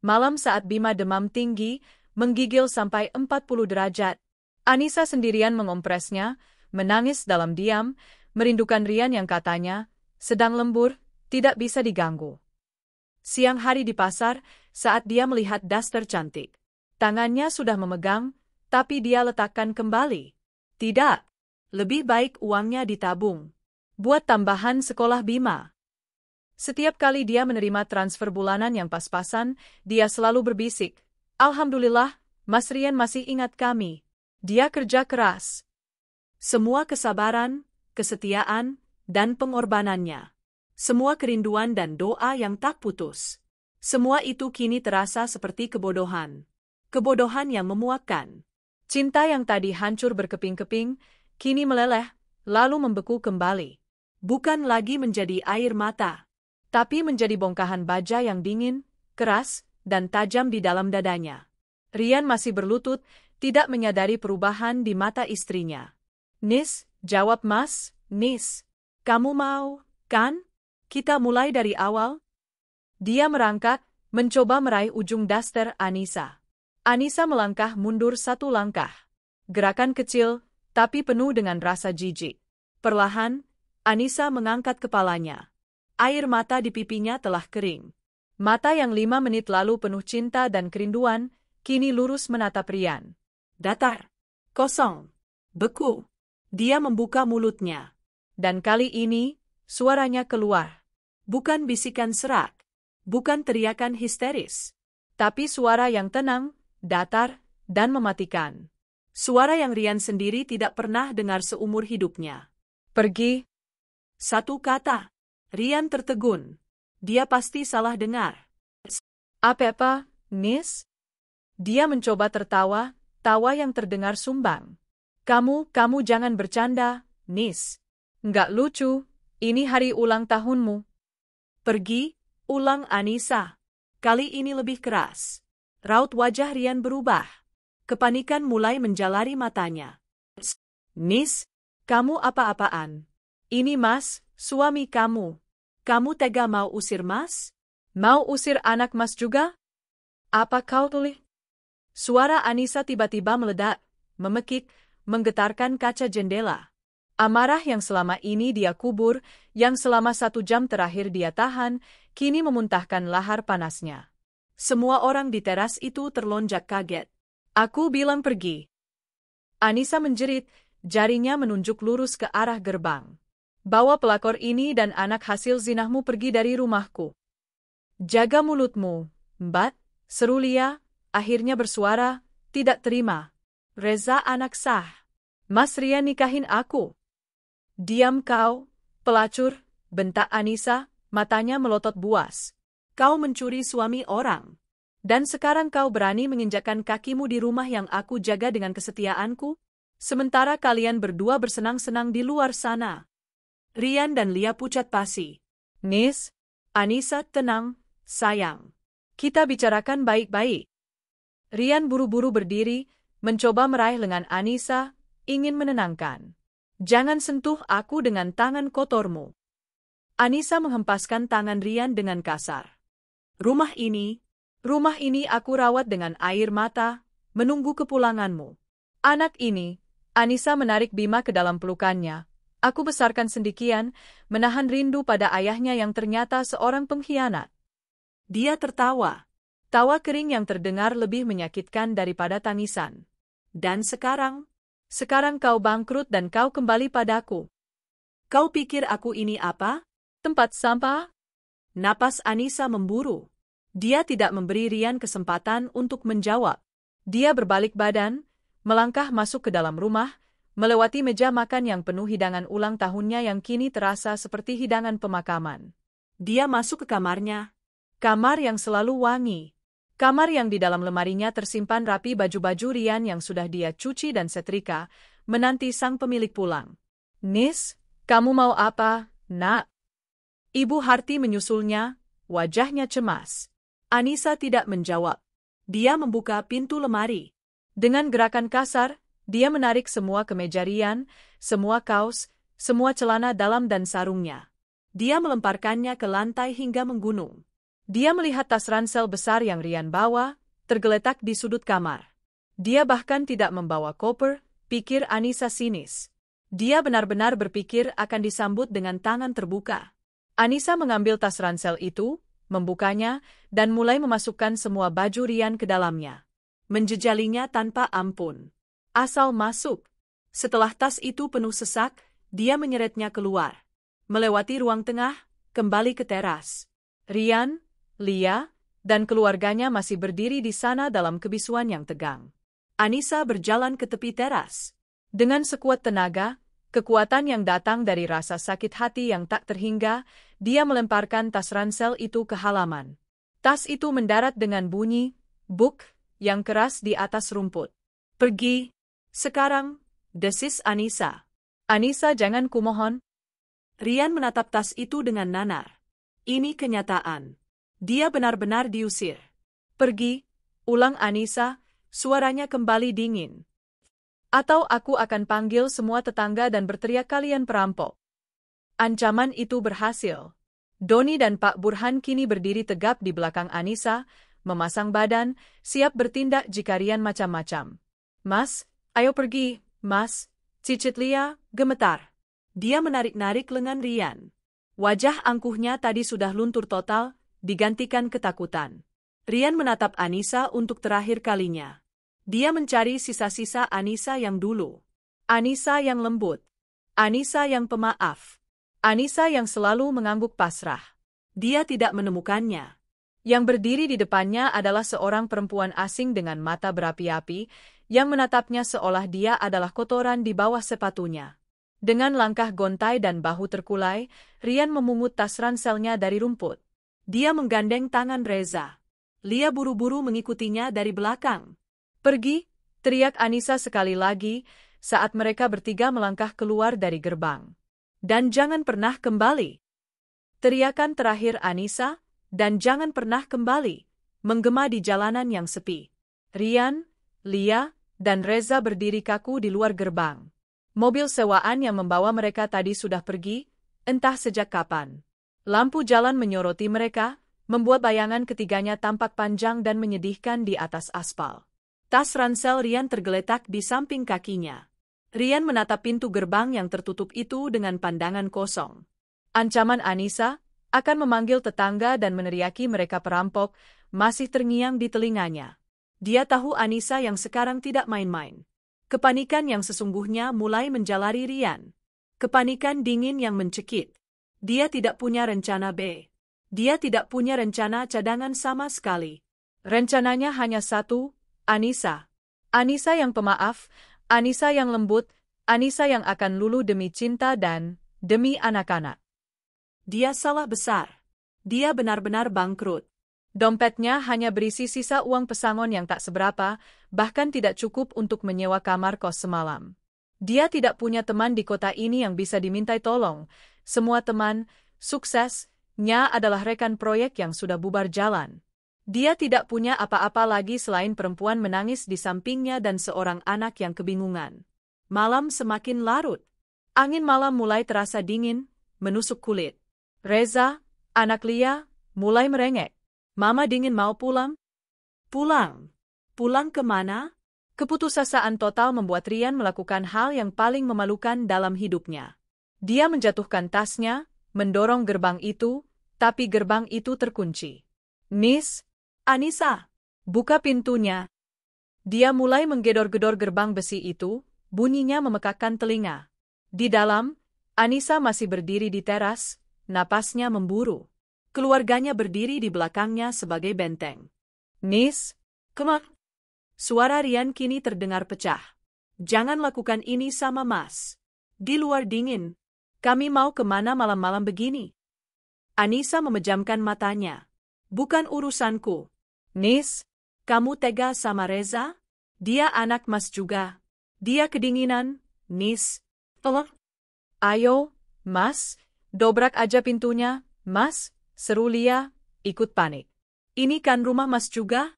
Malam saat Bima demam tinggi, menggigil sampai 40 derajat. Anissa sendirian mengompresnya, menangis dalam diam, merindukan Rian yang katanya sedang lembur, tidak bisa diganggu. Siang hari di pasar, saat dia melihat daster cantik. Tangannya sudah memegang, tapi dia letakkan kembali. Tidak. Lebih baik uangnya ditabung. Buat tambahan sekolah Bima. Setiap kali dia menerima transfer bulanan yang pas-pasan, dia selalu berbisik, Alhamdulillah, Mas Rian masih ingat kami. Dia kerja keras. Semua kesabaran, kesetiaan, dan pengorbanannya. Semua kerinduan dan doa yang tak putus. Semua itu kini terasa seperti kebodohan. Kebodohan yang memuakkan. Cinta yang tadi hancur berkeping-keping, kini meleleh, lalu membeku kembali. Bukan lagi menjadi air mata, tapi menjadi bongkahan baja yang dingin, keras, dan tajam di dalam dadanya. Rian masih berlutut, tidak menyadari perubahan di mata istrinya. Nis, jawab Mas, Nis. Kamu mau, kan? Kita mulai dari awal? Dia merangkak, mencoba meraih ujung daster Anissa. Anissa melangkah mundur satu langkah. Gerakan kecil, tapi penuh dengan rasa jijik. Perlahan, Anissa mengangkat kepalanya. Air mata di pipinya telah kering. Mata yang 5 menit lalu penuh cinta dan kerinduan, kini lurus menatap Rian. Datar. Kosong. Beku. Dia membuka mulutnya. Dan kali ini, suaranya keluar. Bukan bisikan serak. Bukan teriakan histeris. Tapi suara yang tenang, datar, dan mematikan. Suara yang Rian sendiri tidak pernah dengar seumur hidupnya. Pergi. Satu kata. Rian tertegun. Dia pasti salah dengar. Apa, Nis? Dia mencoba tertawa, tawa yang terdengar sumbang. Kamu jangan bercanda, Nis. Nggak lucu, ini hari ulang tahunmu. Pergi, ulang Anissa. Kali ini lebih keras. Raut wajah Rian berubah. Kepanikan mulai menjalari matanya. Nis, kamu apa-apaan? Ini Mas, suami kamu. Kamu tega mau usir Mas? Mau usir anak Mas juga? Apa kau tulis? Suara Anissa tiba-tiba meledak, memekik, menggetarkan kaca jendela. Amarah yang selama ini dia kubur, yang selama 1 jam terakhir dia tahan, kini memuntahkan lahar panasnya. Semua orang di teras itu terlonjak kaget. Aku bilang pergi. Anissa menjerit, jarinya menunjuk lurus ke arah gerbang. Bawa pelakor ini dan anak hasil zinahmu pergi dari rumahku. Jaga mulutmu, Mbak, seru Lia, akhirnya bersuara, tidak terima. Reza anak sah. Mas Rian nikahin aku. Diam kau, pelacur, bentak Anissa, matanya melotot buas. Kau mencuri suami orang. Dan sekarang kau berani menginjakkan kakimu di rumah yang aku jaga dengan kesetiaanku? Sementara kalian berdua bersenang-senang di luar sana. Rian dan Lia pucat pasi. Nis, Anissa, tenang, sayang. Kita bicarakan baik-baik. Rian buru-buru berdiri, mencoba meraih lengan Anissa, ingin menenangkan. Jangan sentuh aku dengan tangan kotormu. Anissa menghempaskan tangan Rian dengan kasar. Rumah ini aku rawat dengan air mata, menunggu kepulanganmu. Anak ini, Anissa menarik Bima ke dalam pelukannya. Aku besarkan sendikian, menahan rindu pada ayahnya yang ternyata seorang pengkhianat. Dia tertawa. Tawa kering yang terdengar lebih menyakitkan daripada tangisan. Dan sekarang kau bangkrut dan kau kembali padaku. Kau pikir aku ini apa? Tempat sampah? Napas Anissa memburu. Dia tidak memberi Rian kesempatan untuk menjawab. Dia berbalik badan, melangkah masuk ke dalam rumah, melewati meja makan yang penuh hidangan ulang tahunnya yang kini terasa seperti hidangan pemakaman. Dia masuk ke kamarnya. Kamar yang selalu wangi. Kamar yang di dalam lemarinya tersimpan rapi baju-baju Rian yang sudah dia cuci dan setrika, menanti sang pemilik pulang. Nis, kamu mau apa, nak? Ibu Harti menyusulnya, wajahnya cemas. Anissa tidak menjawab. Dia membuka pintu lemari. Dengan gerakan kasar, dia menarik semua kemeja Rian, semua kaos, semua celana dalam dan sarungnya. Dia melemparkannya ke lantai hingga menggunung. Dia melihat tas ransel besar yang Rian bawa, tergeletak di sudut kamar. Dia bahkan tidak membawa koper, pikir Anissa sinis. Dia benar-benar berpikir akan disambut dengan tangan terbuka. Anissa mengambil tas ransel itu, membukanya, dan mulai memasukkan semua baju Rian ke dalamnya. Menjejalinya tanpa ampun. Asal masuk. Setelah tas itu penuh sesak, dia menyeretnya keluar. Melewati ruang tengah, kembali ke teras. Rian, Lia, dan keluarganya masih berdiri di sana dalam kebisuan yang tegang. Anissa berjalan ke tepi teras. Dengan sekuat tenaga, kekuatan yang datang dari rasa sakit hati yang tak terhingga, dia melemparkan tas ransel itu ke halaman. Tas itu mendarat dengan bunyi, buk, yang keras di atas rumput. Pergi, sekarang, desis Anissa. Anissa, jangan kumohon. Rian menatap tas itu dengan nanar. Ini kenyataan. Dia benar-benar diusir. Pergi, ulang Anissa, suaranya kembali dingin. Atau aku akan panggil semua tetangga dan berteriak kalian perampok. Ancaman itu berhasil. Doni dan Pak Burhan kini berdiri tegap di belakang Anissa, memasang badan, siap bertindak jika Rian macam-macam. Mas, ayo pergi, Mas. Cicit Lia gemetar. Dia menarik-narik lengan Rian. Wajah angkuhnya tadi sudah luntur total, digantikan ketakutan. Rian menatap Anissa untuk terakhir kalinya. Dia mencari sisa-sisa Anissa yang dulu. Anissa yang lembut. Anissa yang pemaaf. Anissa yang selalu mengangguk pasrah. Dia tidak menemukannya. Yang berdiri di depannya adalah seorang perempuan asing dengan mata berapi-api, yang menatapnya seolah dia adalah kotoran di bawah sepatunya. Dengan langkah gontai dan bahu terkulai, Rian memungut tas ranselnya dari rumput. Dia menggandeng tangan Reza. Lia buru-buru mengikutinya dari belakang. Pergi, teriak Anissa sekali lagi, saat mereka bertiga melangkah keluar dari gerbang. Dan jangan pernah kembali. Teriakan terakhir Anissa, dan jangan pernah kembali, menggema di jalanan yang sepi. Rian, Lia, dan Reza berdiri kaku di luar gerbang. Mobil sewaan yang membawa mereka tadi sudah pergi, entah sejak kapan. Lampu jalan menyoroti mereka, membuat bayangan ketiganya tampak panjang dan menyedihkan di atas aspal. Tas ransel Rian tergeletak di samping kakinya. Rian menatap pintu gerbang yang tertutup itu dengan pandangan kosong. Ancaman Anissa akan memanggil tetangga dan meneriaki mereka perampok masih terngiang di telinganya. Dia tahu Anissa yang sekarang tidak main-main. Kepanikan yang sesungguhnya mulai menjalari Rian. Kepanikan dingin yang mencekik. Dia tidak punya rencana B. Dia tidak punya rencana cadangan sama sekali. Rencananya hanya satu, Anissa. Anissa yang pemaaf, Anissa yang lembut, Anissa yang akan luluh demi cinta dan demi anak-anak. Dia salah besar. Dia benar-benar bangkrut. Dompetnya hanya berisi sisa uang pesangon yang tak seberapa, bahkan tidak cukup untuk menyewa kamar kos semalam. Dia tidak punya teman di kota ini yang bisa dimintai tolong. Semua teman, suksesnya adalah rekan proyek yang sudah bubar jalan. Dia tidak punya apa-apa lagi selain perempuan menangis di sampingnya dan seorang anak yang kebingungan. Malam semakin larut. Angin malam mulai terasa dingin, menusuk kulit. Reza, anak Lia, mulai merengek. Mama dingin mau pulang? Pulang? Pulang kemana? Keputusasaan total membuat Rian melakukan hal yang paling memalukan dalam hidupnya. Dia menjatuhkan tasnya, mendorong gerbang itu, tapi gerbang itu terkunci. Nis, Anissa, buka pintunya. Dia mulai menggedor-gedor gerbang besi itu, bunyinya memekakkan telinga. Di dalam, Anissa masih berdiri di teras, napasnya memburu. Keluarganya berdiri di belakangnya sebagai benteng. Nis, kemana? Suara Rian kini terdengar pecah. Jangan lakukan ini sama Mas. Di luar dingin. Kami mau kemana malam-malam begini? Anissa memejamkan matanya. Bukan urusanku. Nis, kamu tega sama Reza? Dia anak Mas juga. Dia kedinginan, Nis. Tolong. Ayo, Mas, dobrak aja pintunya, Mas, seru Lia, ikut panik. Ini kan rumah Mas juga?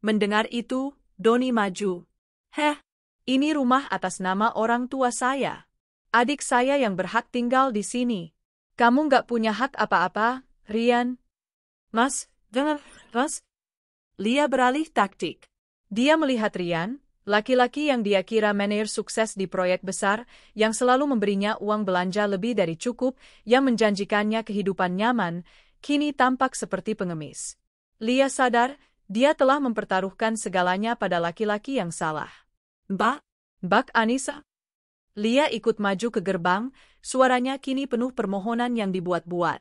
Mendengar itu, Doni maju. Heh, ini rumah atas nama orang tua saya. Adik saya yang berhak tinggal di sini. Kamu nggak punya hak apa-apa, Rian. Mas, dengar, Mas. Lia beralih taktik. Dia melihat Rian, laki-laki yang dia kira manajer sukses di proyek besar, yang selalu memberinya uang belanja lebih dari cukup, yang menjanjikannya kehidupan nyaman, kini tampak seperti pengemis. Lia sadar, dia telah mempertaruhkan segalanya pada laki-laki yang salah. Mbak Anissa. Lia ikut maju ke gerbang, suaranya kini penuh permohonan yang dibuat-buat.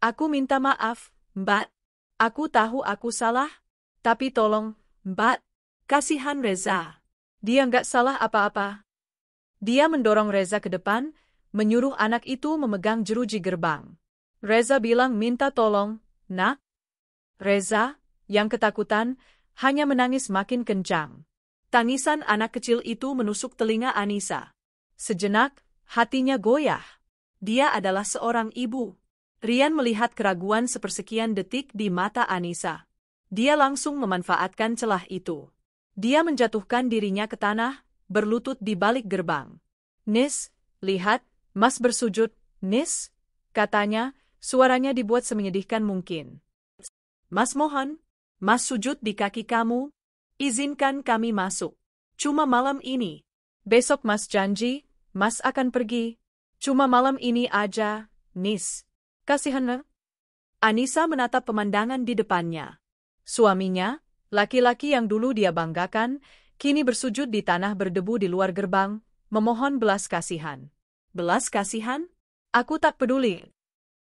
Aku minta maaf, Mbak. Aku tahu aku salah, tapi tolong, Mbak, kasihan Reza. Dia nggak salah apa-apa. Dia mendorong Reza ke depan, menyuruh anak itu memegang jeruji gerbang. Reza bilang minta tolong, Nak. Reza, yang ketakutan, hanya menangis makin kencang. Tangisan anak kecil itu menusuk telinga Anissa. Sejenak, hatinya goyah. Dia adalah seorang ibu. Rian melihat keraguan sepersekian detik di mata Anissa. Dia langsung memanfaatkan celah itu. Dia menjatuhkan dirinya ke tanah, berlutut di balik gerbang. Nis, lihat, Mas bersujud, Nis, katanya, suaranya dibuat semenyedihkan mungkin. Mas mohon, Mas sujud di kaki kamu, izinkan kami masuk. Cuma malam ini. Besok Mas janji, Mas akan pergi. Cuma malam ini aja, Nis. Kasihan. Anissa menatap pemandangan di depannya. Suaminya, laki-laki yang dulu dia banggakan, kini bersujud di tanah berdebu di luar gerbang, memohon belas kasihan. Belas kasihan? Aku tak peduli.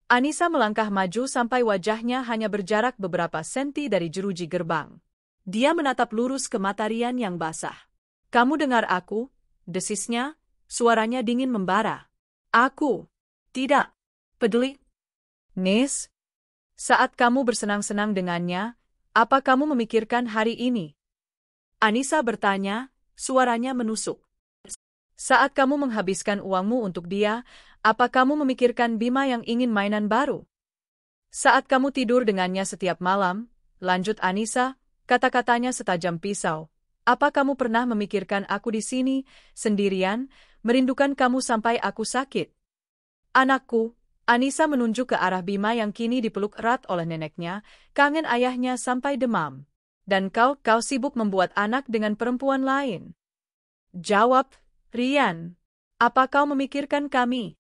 Anissa melangkah maju sampai wajahnya hanya berjarak beberapa senti dari jeruji gerbang. Dia menatap lurus ke mata Rian yang basah. Kamu dengar aku? Desisnya, suaranya dingin membara. Aku tidak peduli. Nis, saat kamu bersenang-senang dengannya, apa kamu memikirkan hari ini? Anissa bertanya, suaranya menusuk. Saat kamu menghabiskan uangmu untuk dia, apa kamu memikirkan Bima yang ingin mainan baru? Saat kamu tidur dengannya setiap malam, lanjut Anissa, kata-katanya setajam pisau. Apa kamu pernah memikirkan aku di sini, sendirian, merindukan kamu sampai aku sakit? Anakku, Anissa menunjuk ke arah Bima yang kini dipeluk erat oleh neneknya, kangen ayahnya sampai demam. Dan kau sibuk membuat anak dengan perempuan lain. Jawab, Rian. Apa kau memikirkan kami?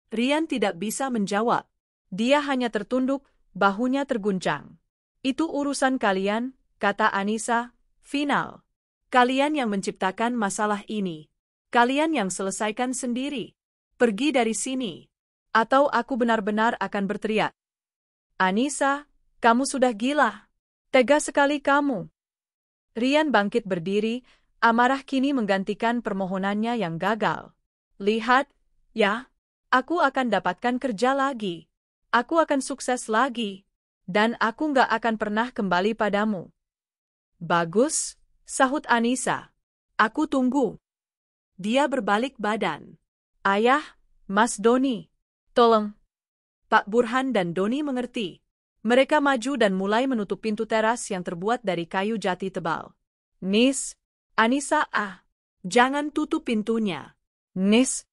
Rian tidak bisa menjawab. Dia hanya tertunduk, bahunya terguncang. Itu urusan kalian, kata Anissa, final. Kalian yang menciptakan masalah ini. Kalian yang selesaikan sendiri. Pergi dari sini. Atau aku benar-benar akan berteriak. Anissa, kamu sudah gila. Tega sekali kamu. Rian bangkit berdiri, amarah kini menggantikan permohonannya yang gagal. Lihat, ya, aku akan dapatkan kerja lagi. Aku akan sukses lagi. Dan aku nggak akan pernah kembali padamu. Bagus, sahut Anissa. Aku tunggu. Dia berbalik badan. Ayah, Mas Doni. Tolong. Pak Burhan dan Doni mengerti. Mereka maju dan mulai menutup pintu teras yang terbuat dari kayu jati tebal. Nis, Anissa, jangan tutup pintunya. Nis.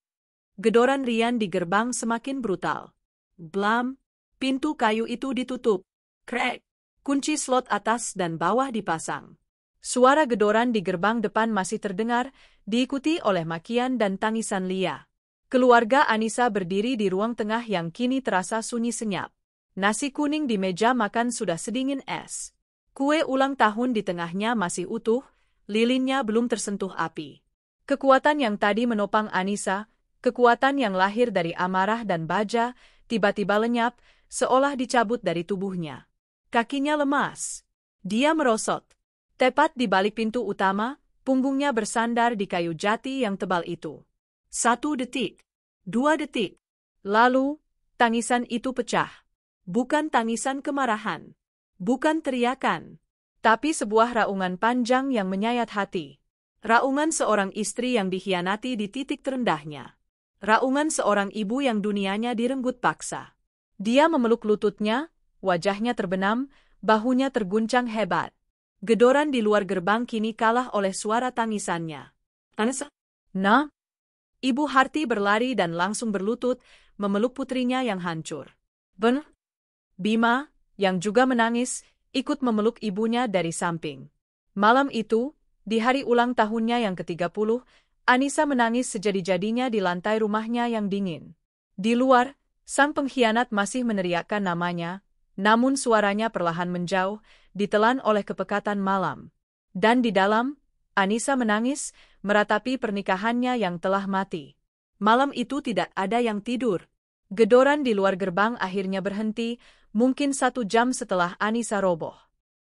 Gedoran Rian di gerbang semakin brutal. Blam, pintu kayu itu ditutup. Krek, kunci slot atas dan bawah dipasang. Suara gedoran di gerbang depan masih terdengar, diikuti oleh makian dan tangisan Lia. Keluarga Anissa berdiri di ruang tengah yang kini terasa sunyi senyap. Nasi kuning di meja makan sudah sedingin es. Kue ulang tahun di tengahnya masih utuh, lilinnya belum tersentuh api. Kekuatan yang tadi menopang Anissa, kekuatan yang lahir dari amarah dan baja, tiba-tiba lenyap, seolah dicabut dari tubuhnya. Kakinya lemas. Dia merosot. Tepat di balik pintu utama, punggungnya bersandar di kayu jati yang tebal itu. 1 detik. 2 detik. Lalu, tangisan itu pecah. Bukan tangisan kemarahan. Bukan teriakan. Tapi sebuah raungan panjang yang menyayat hati. Raungan seorang istri yang dikhianati di titik terendahnya. Raungan seorang ibu yang dunianya direnggut paksa. Dia memeluk lututnya, wajahnya terbenam, bahunya terguncang hebat. Gedoran di luar gerbang kini kalah oleh suara tangisannya. Anissa? Nah? Ibu Harti berlari dan langsung berlutut, memeluk putrinya yang hancur. Ben? Bima, yang juga menangis, ikut memeluk ibunya dari samping. Malam itu, di hari ulang tahunnya yang ke-30, Anissa menangis sejadi-jadinya di lantai rumahnya yang dingin. Di luar, sang pengkhianat masih meneriakkan namanya, namun suaranya perlahan menjauh, ditelan oleh kepekatan malam. Dan di dalam, Anissa menangis, meratapi pernikahannya yang telah mati. Malam itu tidak ada yang tidur. Gedoran di luar gerbang akhirnya berhenti, mungkin 1 jam setelah Anissa roboh.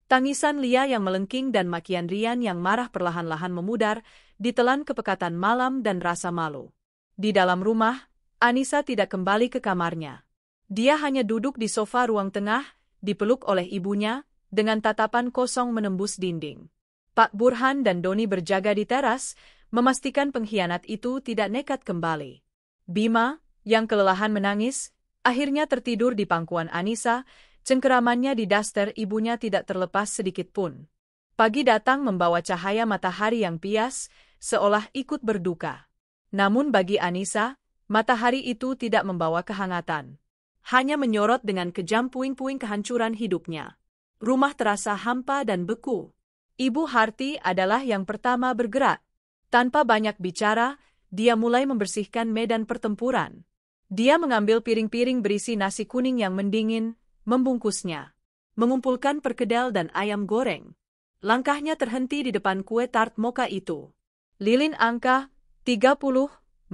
Tangisan Lia yang melengking dan makian Rian yang marah perlahan-lahan memudar, ditelan kepekatan malam dan rasa malu. Di dalam rumah, Anissa tidak kembali ke kamarnya. Dia hanya duduk di sofa ruang tengah, dipeluk oleh ibunya, dengan tatapan kosong menembus dinding. Pak Burhan dan Doni berjaga di teras, memastikan pengkhianat itu tidak nekat kembali. Bima, yang kelelahan menangis, akhirnya tertidur di pangkuan Anissa, cengkeramannya di daster ibunya tidak terlepas sedikit pun. Pagi datang membawa cahaya matahari yang pias, seolah ikut berduka. Namun bagi Anissa, matahari itu tidak membawa kehangatan. Hanya menyorot dengan kejam puing-puing kehancuran hidupnya. Rumah terasa hampa dan beku. Ibu Harti adalah yang pertama bergerak. Tanpa banyak bicara, dia mulai membersihkan medan pertempuran. Dia mengambil piring-piring berisi nasi kuning yang mendingin, membungkusnya. Mengumpulkan perkedel dan ayam goreng. Langkahnya terhenti di depan kue tart mocha itu. Lilin angka 30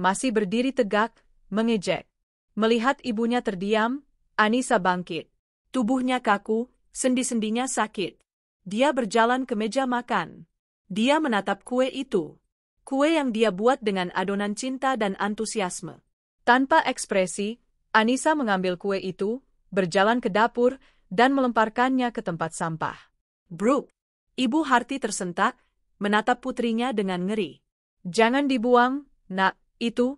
masih berdiri tegak, mengejek. Melihat ibunya terdiam, Anissa bangkit. Tubuhnya kaku, sendi-sendinya sakit. Dia berjalan ke meja makan. Dia menatap kue itu. Kue yang dia buat dengan adonan cinta dan antusiasme. Tanpa ekspresi, Anissa mengambil kue itu, berjalan ke dapur, dan melemparkannya ke tempat sampah. Bruk! Ibu Harti tersentak, menatap putrinya dengan ngeri. Jangan dibuang, nak, itu.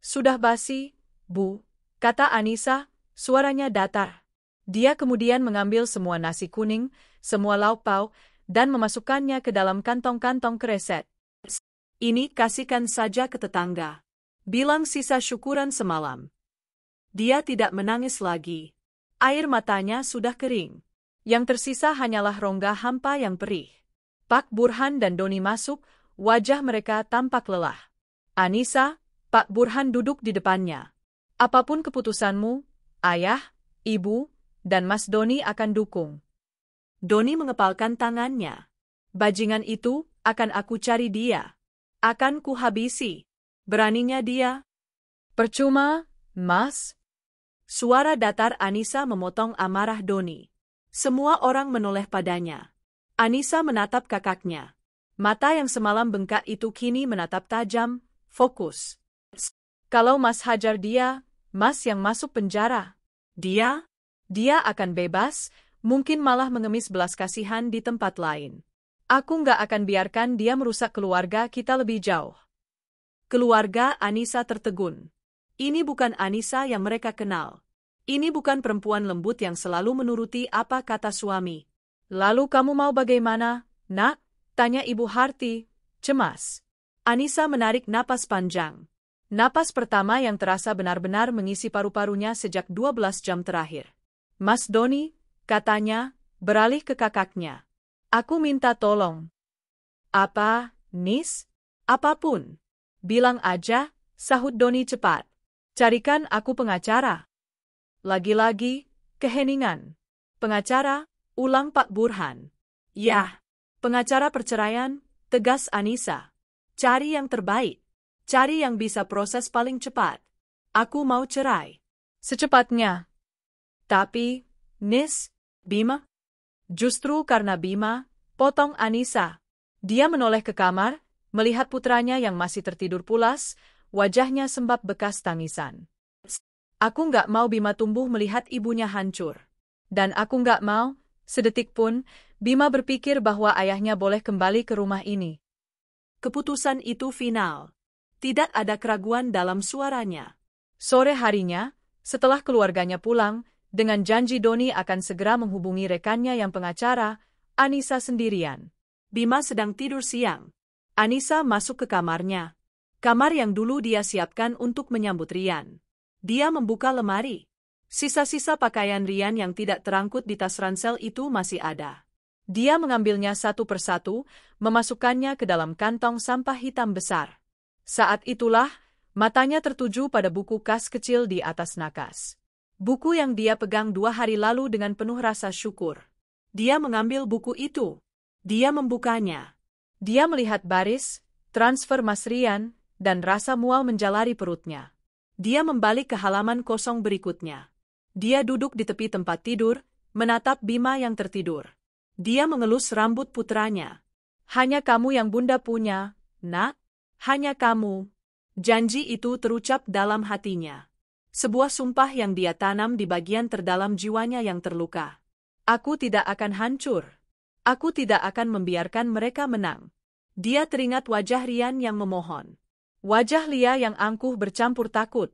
Sudah basi, Bu, kata Anissa, suaranya datar. Dia kemudian mengambil semua nasi kuning, semua lauk pauk, dan memasukkannya ke dalam kantong-kantong kreset. Ini kasihkan saja ke tetangga. Bilang sisa syukuran semalam. Dia tidak menangis lagi. Air matanya sudah kering. Yang tersisa hanyalah rongga hampa yang perih. Pak Burhan dan Doni masuk, wajah mereka tampak lelah. Anissa, Pak Burhan duduk di depannya. Apapun keputusanmu, ayah, ibu, dan Mas Doni akan dukung. Doni mengepalkan tangannya. Bajingan itu, akan aku cari dia. Akan kuhabisi. Beraninya dia. Percuma, Mas. Suara datar Anissa memotong amarah Doni. Semua orang menoleh padanya. Anissa menatap kakaknya. Mata yang semalam bengkak itu kini menatap tajam, fokus. Kalau Mas hajar dia, Mas yang masuk penjara. Dia? Dia akan bebas, mungkin malah mengemis belas kasihan di tempat lain. Aku nggak akan biarkan dia merusak keluarga kita lebih jauh. Keluarga Anissa tertegun. Ini bukan Anissa yang mereka kenal. Ini bukan perempuan lembut yang selalu menuruti apa kata suami. Lalu kamu mau bagaimana, nak? Tanya Ibu Harti, cemas. Anissa menarik napas panjang. Napas pertama yang terasa benar-benar mengisi paru-parunya sejak 12 jam terakhir. Mas Doni, katanya, beralih ke kakaknya. Aku minta tolong. Apa, Nis? Apapun. Bilang aja, sahut Doni cepat. Carikan aku pengacara. Lagi-lagi, keheningan. Pengacara, ulang Pak Burhan. Yah, pengacara perceraian, tegas Anissa. Cari yang terbaik. Cari yang bisa proses paling cepat. Aku mau cerai. Secepatnya. Tapi, Nis, Bima? Justru karena Bima, potong Anissa. Dia menoleh ke kamar, melihat putranya yang masih tertidur pulas, wajahnya sembab bekas tangisan. Aku nggak mau Bima tumbuh melihat ibunya hancur. Dan aku nggak mau, sedetik pun, Bima berpikir bahwa ayahnya boleh kembali ke rumah ini. Keputusan itu final. Tidak ada keraguan dalam suaranya. Sore harinya, setelah keluarganya pulang, dengan janji Doni akan segera menghubungi rekannya yang pengacara, Anissa sendirian. Bima sedang tidur siang. Anissa masuk ke kamarnya. Kamar yang dulu dia siapkan untuk menyambut Rian. Dia membuka lemari. Sisa-sisa pakaian Rian yang tidak terangkut di tas ransel itu masih ada. Dia mengambilnya satu persatu, memasukkannya ke dalam kantong sampah hitam besar. Saat itulah, matanya tertuju pada buku kas kecil di atas nakas. Buku yang dia pegang 2 hari lalu dengan penuh rasa syukur. Dia mengambil buku itu. Dia membukanya. Dia melihat baris, transfer Mas Rian, dan rasa mual menjalari perutnya. Dia membalik ke halaman kosong berikutnya. Dia duduk di tepi tempat tidur, menatap Bima yang tertidur. Dia mengelus rambut putranya. Hanya kamu yang Bunda punya, nak. Hanya kamu. Janji itu terucap dalam hatinya. Sebuah sumpah yang dia tanam di bagian terdalam jiwanya yang terluka. Aku tidak akan hancur. Aku tidak akan membiarkan mereka menang. Dia teringat wajah Rian yang memohon. Wajah Lia yang angkuh bercampur takut.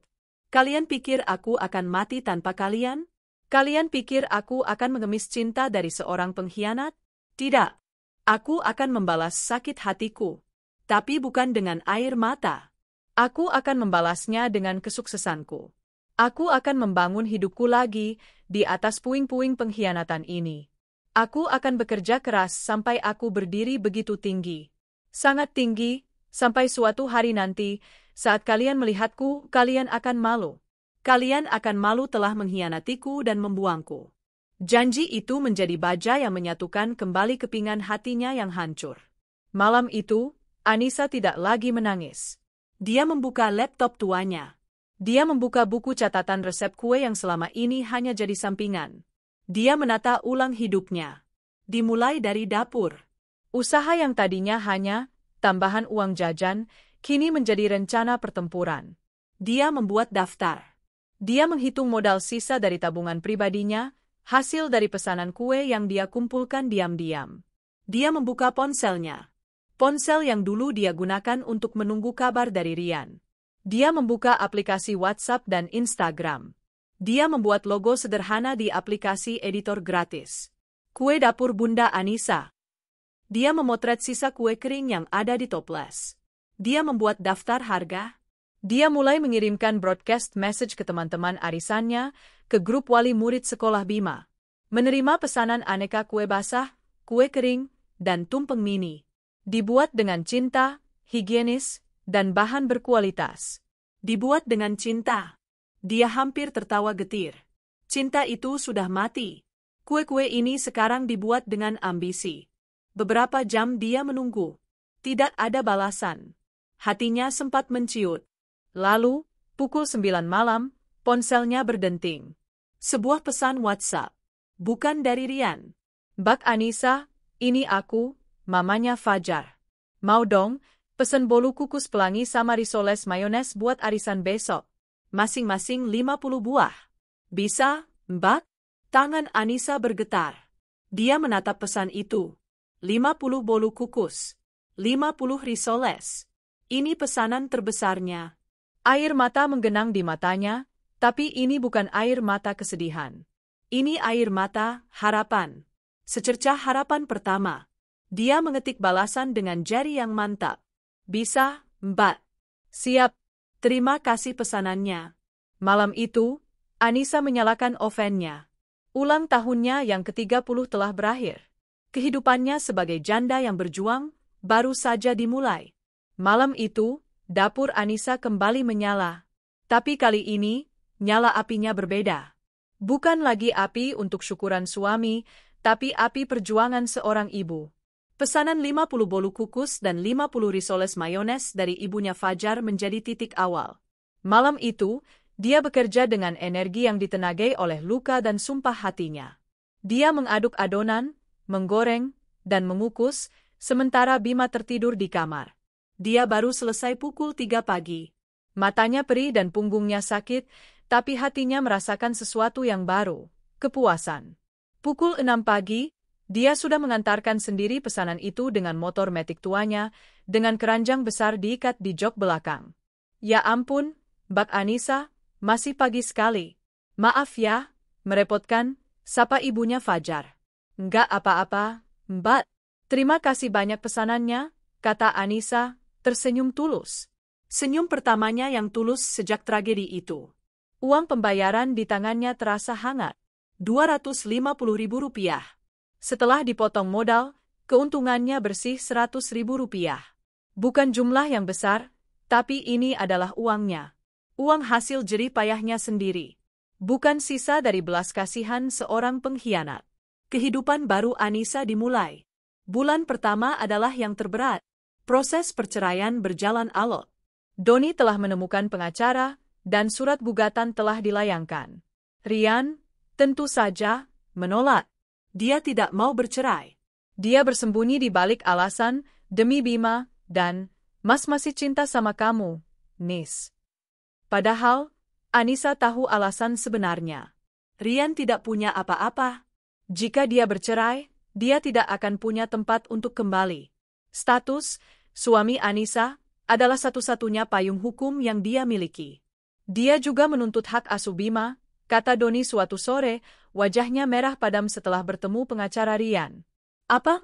Kalian pikir aku akan mati tanpa kalian? Kalian pikir aku akan mengemis cinta dari seorang pengkhianat? Tidak. Aku akan membalas sakit hatiku. Tapi bukan dengan air mata. Aku akan membalasnya dengan kesuksesanku. Aku akan membangun hidupku lagi di atas puing-puing pengkhianatan ini. Aku akan bekerja keras sampai aku berdiri begitu tinggi. Sangat tinggi, sampai suatu hari nanti, saat kalian melihatku, kalian akan malu. Kalian akan malu telah mengkhianatiku dan membuangku. Janji itu menjadi baja yang menyatukan kembali kepingan hatinya yang hancur. Malam itu, Anissa tidak lagi menangis. Dia membuka laptop tuanya. Dia membuka buku catatan resep kue yang selama ini hanya jadi sampingan. Dia menata ulang hidupnya. Dimulai dari dapur. Usaha yang tadinya hanya tambahan uang jajan, kini menjadi rencana pertempuran. Dia membuat daftar. Dia menghitung modal sisa dari tabungan pribadinya, hasil dari pesanan kue yang dia kumpulkan diam-diam. Dia membuka ponselnya. Ponsel yang dulu dia gunakan untuk menunggu kabar dari Rian. Dia membuka aplikasi WhatsApp dan Instagram. Dia membuat logo sederhana di aplikasi editor gratis. Kue dapur Bunda Anissa. Dia memotret sisa kue kering yang ada di toples. Dia membuat daftar harga. Dia mulai mengirimkan broadcast message ke teman-teman arisannya, ke grup wali murid sekolah Bima. Menerima pesanan aneka kue basah, kue kering, dan tumpeng mini. Dibuat dengan cinta, higienis, dan bahan berkualitas. Dibuat dengan cinta. Dia hampir tertawa getir. Cinta itu sudah mati. Kue-kue ini sekarang dibuat dengan ambisi. Beberapa jam dia menunggu. Tidak ada balasan. Hatinya sempat menciut. Lalu, pukul 9 malam, ponselnya berdenting. Sebuah pesan WhatsApp. Bukan dari Rian. Bak Anissa, ini aku, mamanya Fajar. Mau dong, pesen bolu kukus pelangi sama risoles mayones buat arisan besok. Masing-masing 50 buah. Bisa, Mbak? Tangan Anissa bergetar. Dia menatap pesan itu. 50 bolu kukus. 50 risoles. Ini pesanan terbesarnya. Air mata menggenang di matanya, tapi ini bukan air mata kesedihan. Ini air mata harapan. Secercah harapan pertama. Dia mengetik balasan dengan jari yang mantap. Bisa, Mbak. Siap. Terima kasih pesanannya. Malam itu, Anissa menyalakan ovennya. Ulang tahunnya yang ke-30 telah berakhir. Kehidupannya sebagai janda yang berjuang baru saja dimulai. Malam itu, dapur Anissa kembali menyala. Tapi kali ini, nyala apinya berbeda. Bukan lagi api untuk syukuran suami, tapi api perjuangan seorang ibu. Pesanan 50 bolu kukus dan 50 risoles mayones dari ibunya Fajar menjadi titik awal. Malam itu, dia bekerja dengan energi yang ditenagai oleh luka dan sumpah hatinya. Dia mengaduk adonan, menggoreng, dan mengukus, sementara Bima tertidur di kamar. Dia baru selesai pukul 3 pagi. Matanya perih dan punggungnya sakit, tapi hatinya merasakan sesuatu yang baru, kepuasan. Pukul 6 pagi, dia sudah mengantarkan sendiri pesanan itu dengan motor metik tuanya, dengan keranjang besar diikat di jok belakang. Ya ampun, Mbak Anissa, masih pagi sekali. Maaf ya, merepotkan, sapa ibunya Fajar. Enggak apa-apa, Mbak. Terima kasih banyak pesanannya, kata Anissa, tersenyum tulus. Senyum pertamanya yang tulus sejak tragedi itu. Uang pembayaran di tangannya terasa hangat. Rp250.000. Setelah dipotong modal, keuntungannya bersih Rp100.000. Bukan jumlah yang besar, tapi ini adalah uangnya. Uang hasil jerih payahnya sendiri. Bukan sisa dari belas kasihan seorang pengkhianat. Kehidupan baru Anissa dimulai. Bulan pertama adalah yang terberat. Proses perceraian berjalan alot. Doni telah menemukan pengacara, dan surat gugatan telah dilayangkan. Rian, tentu saja, menolak. Dia tidak mau bercerai. Dia bersembunyi di balik alasan, demi Bima, dan, Mas masih cinta sama kamu, Nis. Padahal, Anissa tahu alasan sebenarnya. Rian tidak punya apa-apa. Jika dia bercerai, dia tidak akan punya tempat untuk kembali. Status, suami Anissa, adalah satu-satunya payung hukum yang dia miliki. Dia juga menuntut hak asuh Bima, kata Doni suatu sore, wajahnya merah padam setelah bertemu pengacara Rian. Apa?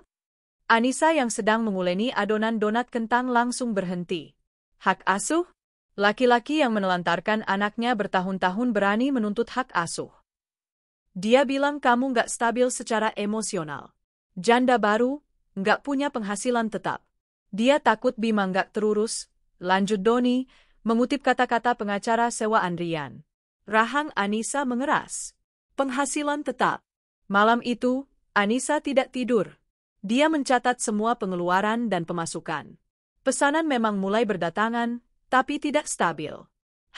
Anissa yang sedang menguleni adonan donat kentang langsung berhenti. Hak asuh? Laki-laki yang menelantarkan anaknya bertahun-tahun berani menuntut hak asuh. Dia bilang kamu nggak stabil secara emosional. Janda baru, nggak punya penghasilan tetap. Dia takut Bima nggak terurus, lanjut Doni, mengutip kata-kata pengacara sewaan Rian. Rahang Anissa mengeras. Penghasilan tetap. Malam itu, Anissa tidak tidur. Dia mencatat semua pengeluaran dan pemasukan. Pesanan memang mulai berdatangan, tapi tidak stabil.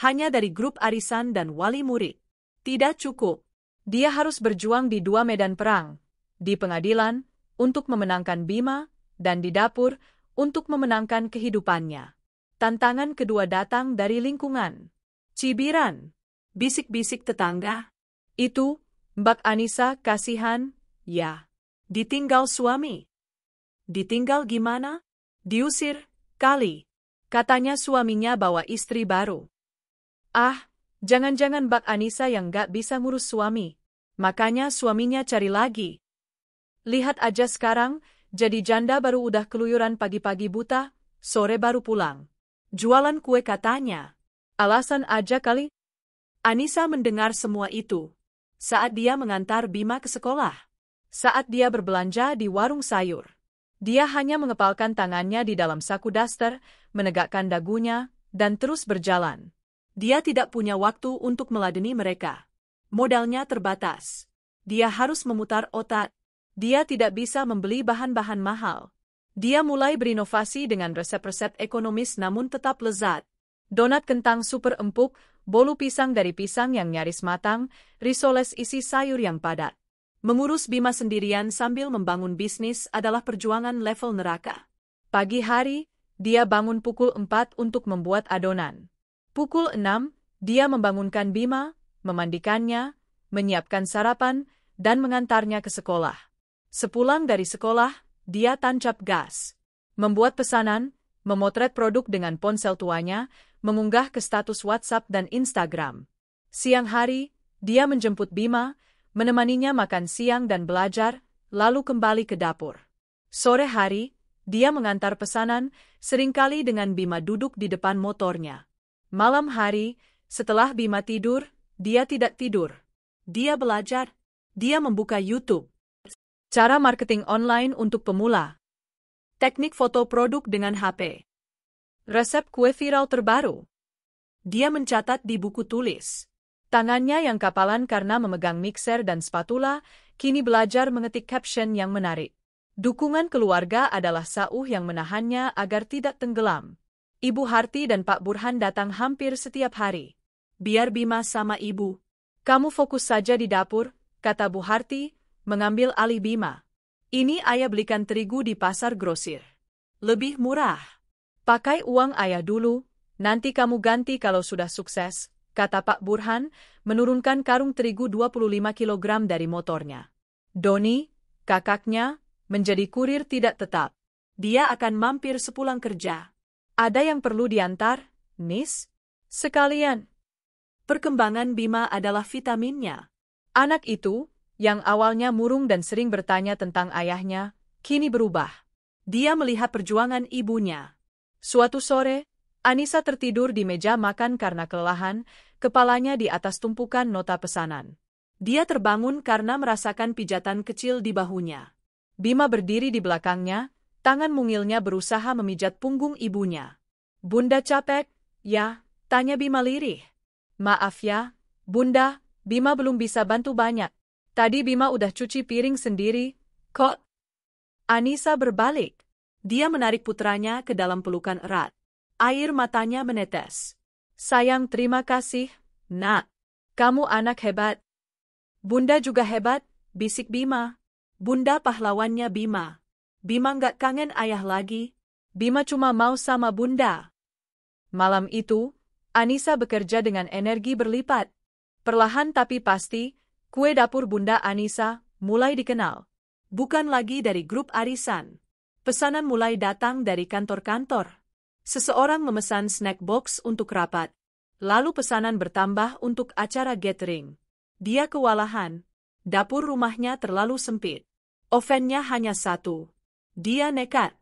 Hanya dari grup arisan dan wali murid. Tidak cukup. Dia harus berjuang di dua medan perang. Di pengadilan, untuk memenangkan Bima, dan di dapur, untuk memenangkan kehidupannya. Tantangan kedua datang dari lingkungan. Cibiran. Bisik-bisik tetangga. Itu, Mbak Anissa kasihan, ya. Ditinggal suami. Ditinggal gimana? Diusir, kali. Katanya suaminya bawa istri baru. Ah, jangan-jangan Mbak Anissa yang gak bisa ngurus suami. Makanya suaminya cari lagi. Lihat aja sekarang, jadi janda baru udah keluyuran pagi-pagi buta, sore baru pulang. Jualan kue katanya. Alasan aja kali. Anissa mendengar semua itu. Saat dia mengantar Bima ke sekolah. Saat dia berbelanja di warung sayur. Dia hanya mengepalkan tangannya di dalam saku daster, menegakkan dagunya, dan terus berjalan. Dia tidak punya waktu untuk meladeni mereka. Modalnya terbatas. Dia harus memutar otak. Dia tidak bisa membeli bahan-bahan mahal. Dia mulai berinovasi dengan resep-resep ekonomis namun tetap lezat. Donat kentang super empuk, bolu pisang dari pisang yang nyaris matang, risoles isi sayur yang padat. Mengurus Bima sendirian sambil membangun bisnis adalah perjuangan level neraka. Pagi hari, dia bangun pukul 4 untuk membuat adonan. Pukul 6, dia membangunkan Bima, memandikannya, menyiapkan sarapan, dan mengantarnya ke sekolah. Sepulang dari sekolah, dia tancap gas. Membuat pesanan, memotret produk dengan ponsel tuanya, mengunggah ke status WhatsApp dan Instagram. Siang hari, dia menjemput Bima, menemaninya makan siang dan belajar, lalu kembali ke dapur. Sore hari, dia mengantar pesanan, seringkali dengan Bima duduk di depan motornya. Malam hari, setelah Bima tidur, dia tidak tidur. Dia belajar. Dia membuka YouTube. Cara marketing online untuk pemula. Teknik foto produk dengan HP. Resep kue viral terbaru. Dia mencatat di buku tulis. Tangannya yang kapalan karena memegang mixer dan spatula, kini belajar mengetik caption yang menarik. Dukungan keluarga adalah sauh yang menahannya agar tidak tenggelam. Ibu Harti dan Pak Burhan datang hampir setiap hari. Biar Bima sama ibu. Kamu fokus saja di dapur, kata Bu Harti, mengambil alih Bima. Ini ayah belikan terigu di pasar grosir. Lebih murah. Pakai uang ayah dulu, nanti kamu ganti kalau sudah sukses, kata Pak Burhan, menurunkan karung terigu 25 kg dari motornya. Doni, kakaknya, menjadi kurir tidak tetap. Dia akan mampir sepulang kerja. Ada yang perlu diantar, Nis? Sekalian. Perkembangan Bima adalah vitaminnya. Anak itu, yang awalnya murung dan sering bertanya tentang ayahnya, kini berubah. Dia melihat perjuangan ibunya. Suatu sore, Anissa tertidur di meja makan karena kelelahan, kepalanya di atas tumpukan nota pesanan. Dia terbangun karena merasakan pijatan kecil di bahunya. Bima berdiri di belakangnya, tangan mungilnya berusaha memijat punggung ibunya. Bunda capek, ya? Tanya Bima lirih. Maaf ya, Bunda, Bima belum bisa bantu banyak. Tadi Bima udah cuci piring sendiri, kok? Anissa berbalik. Dia menarik putranya ke dalam pelukan erat. Air matanya menetes. Sayang, terima kasih, Nak. Kamu anak hebat. Bunda juga hebat, bisik Bima. Bunda pahlawannya Bima. Bima nggak kangen ayah lagi. Bima cuma mau sama Bunda. Malam itu, Anissa bekerja dengan energi berlipat. Perlahan tapi pasti, kue dapur Bunda Anissa mulai dikenal. Bukan lagi dari grup arisan. Pesanan mulai datang dari kantor-kantor. Seseorang memesan snack box untuk rapat. Lalu pesanan bertambah untuk acara gathering. Dia kewalahan. Dapur rumahnya terlalu sempit. Ovennya hanya satu. Dia nekat.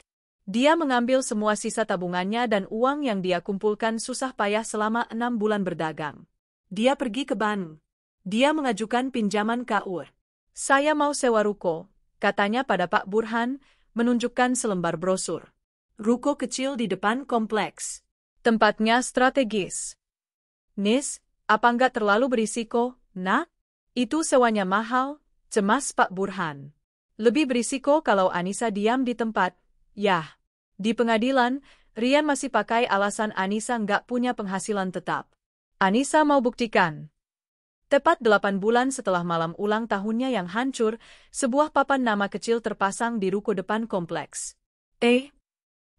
Dia mengambil semua sisa tabungannya dan uang yang dia kumpulkan susah payah selama 6 bulan berdagang. Dia pergi ke bank. Dia mengajukan pinjaman KUR. Saya mau sewa ruko, katanya pada Pak Burhan, menunjukkan selembar brosur. Ruko kecil di depan kompleks. Tempatnya strategis. Nis, apa nggak terlalu berisiko, Nak? Itu sewanya mahal, cemas Pak Burhan. Lebih berisiko kalau Anissa diam di tempat. Yah, di pengadilan, Rian masih pakai alasan Anissa nggak punya penghasilan tetap. Anissa mau buktikan. Tepat 8 bulan setelah malam ulang tahunnya yang hancur, sebuah papan nama kecil terpasang di ruko depan kompleks.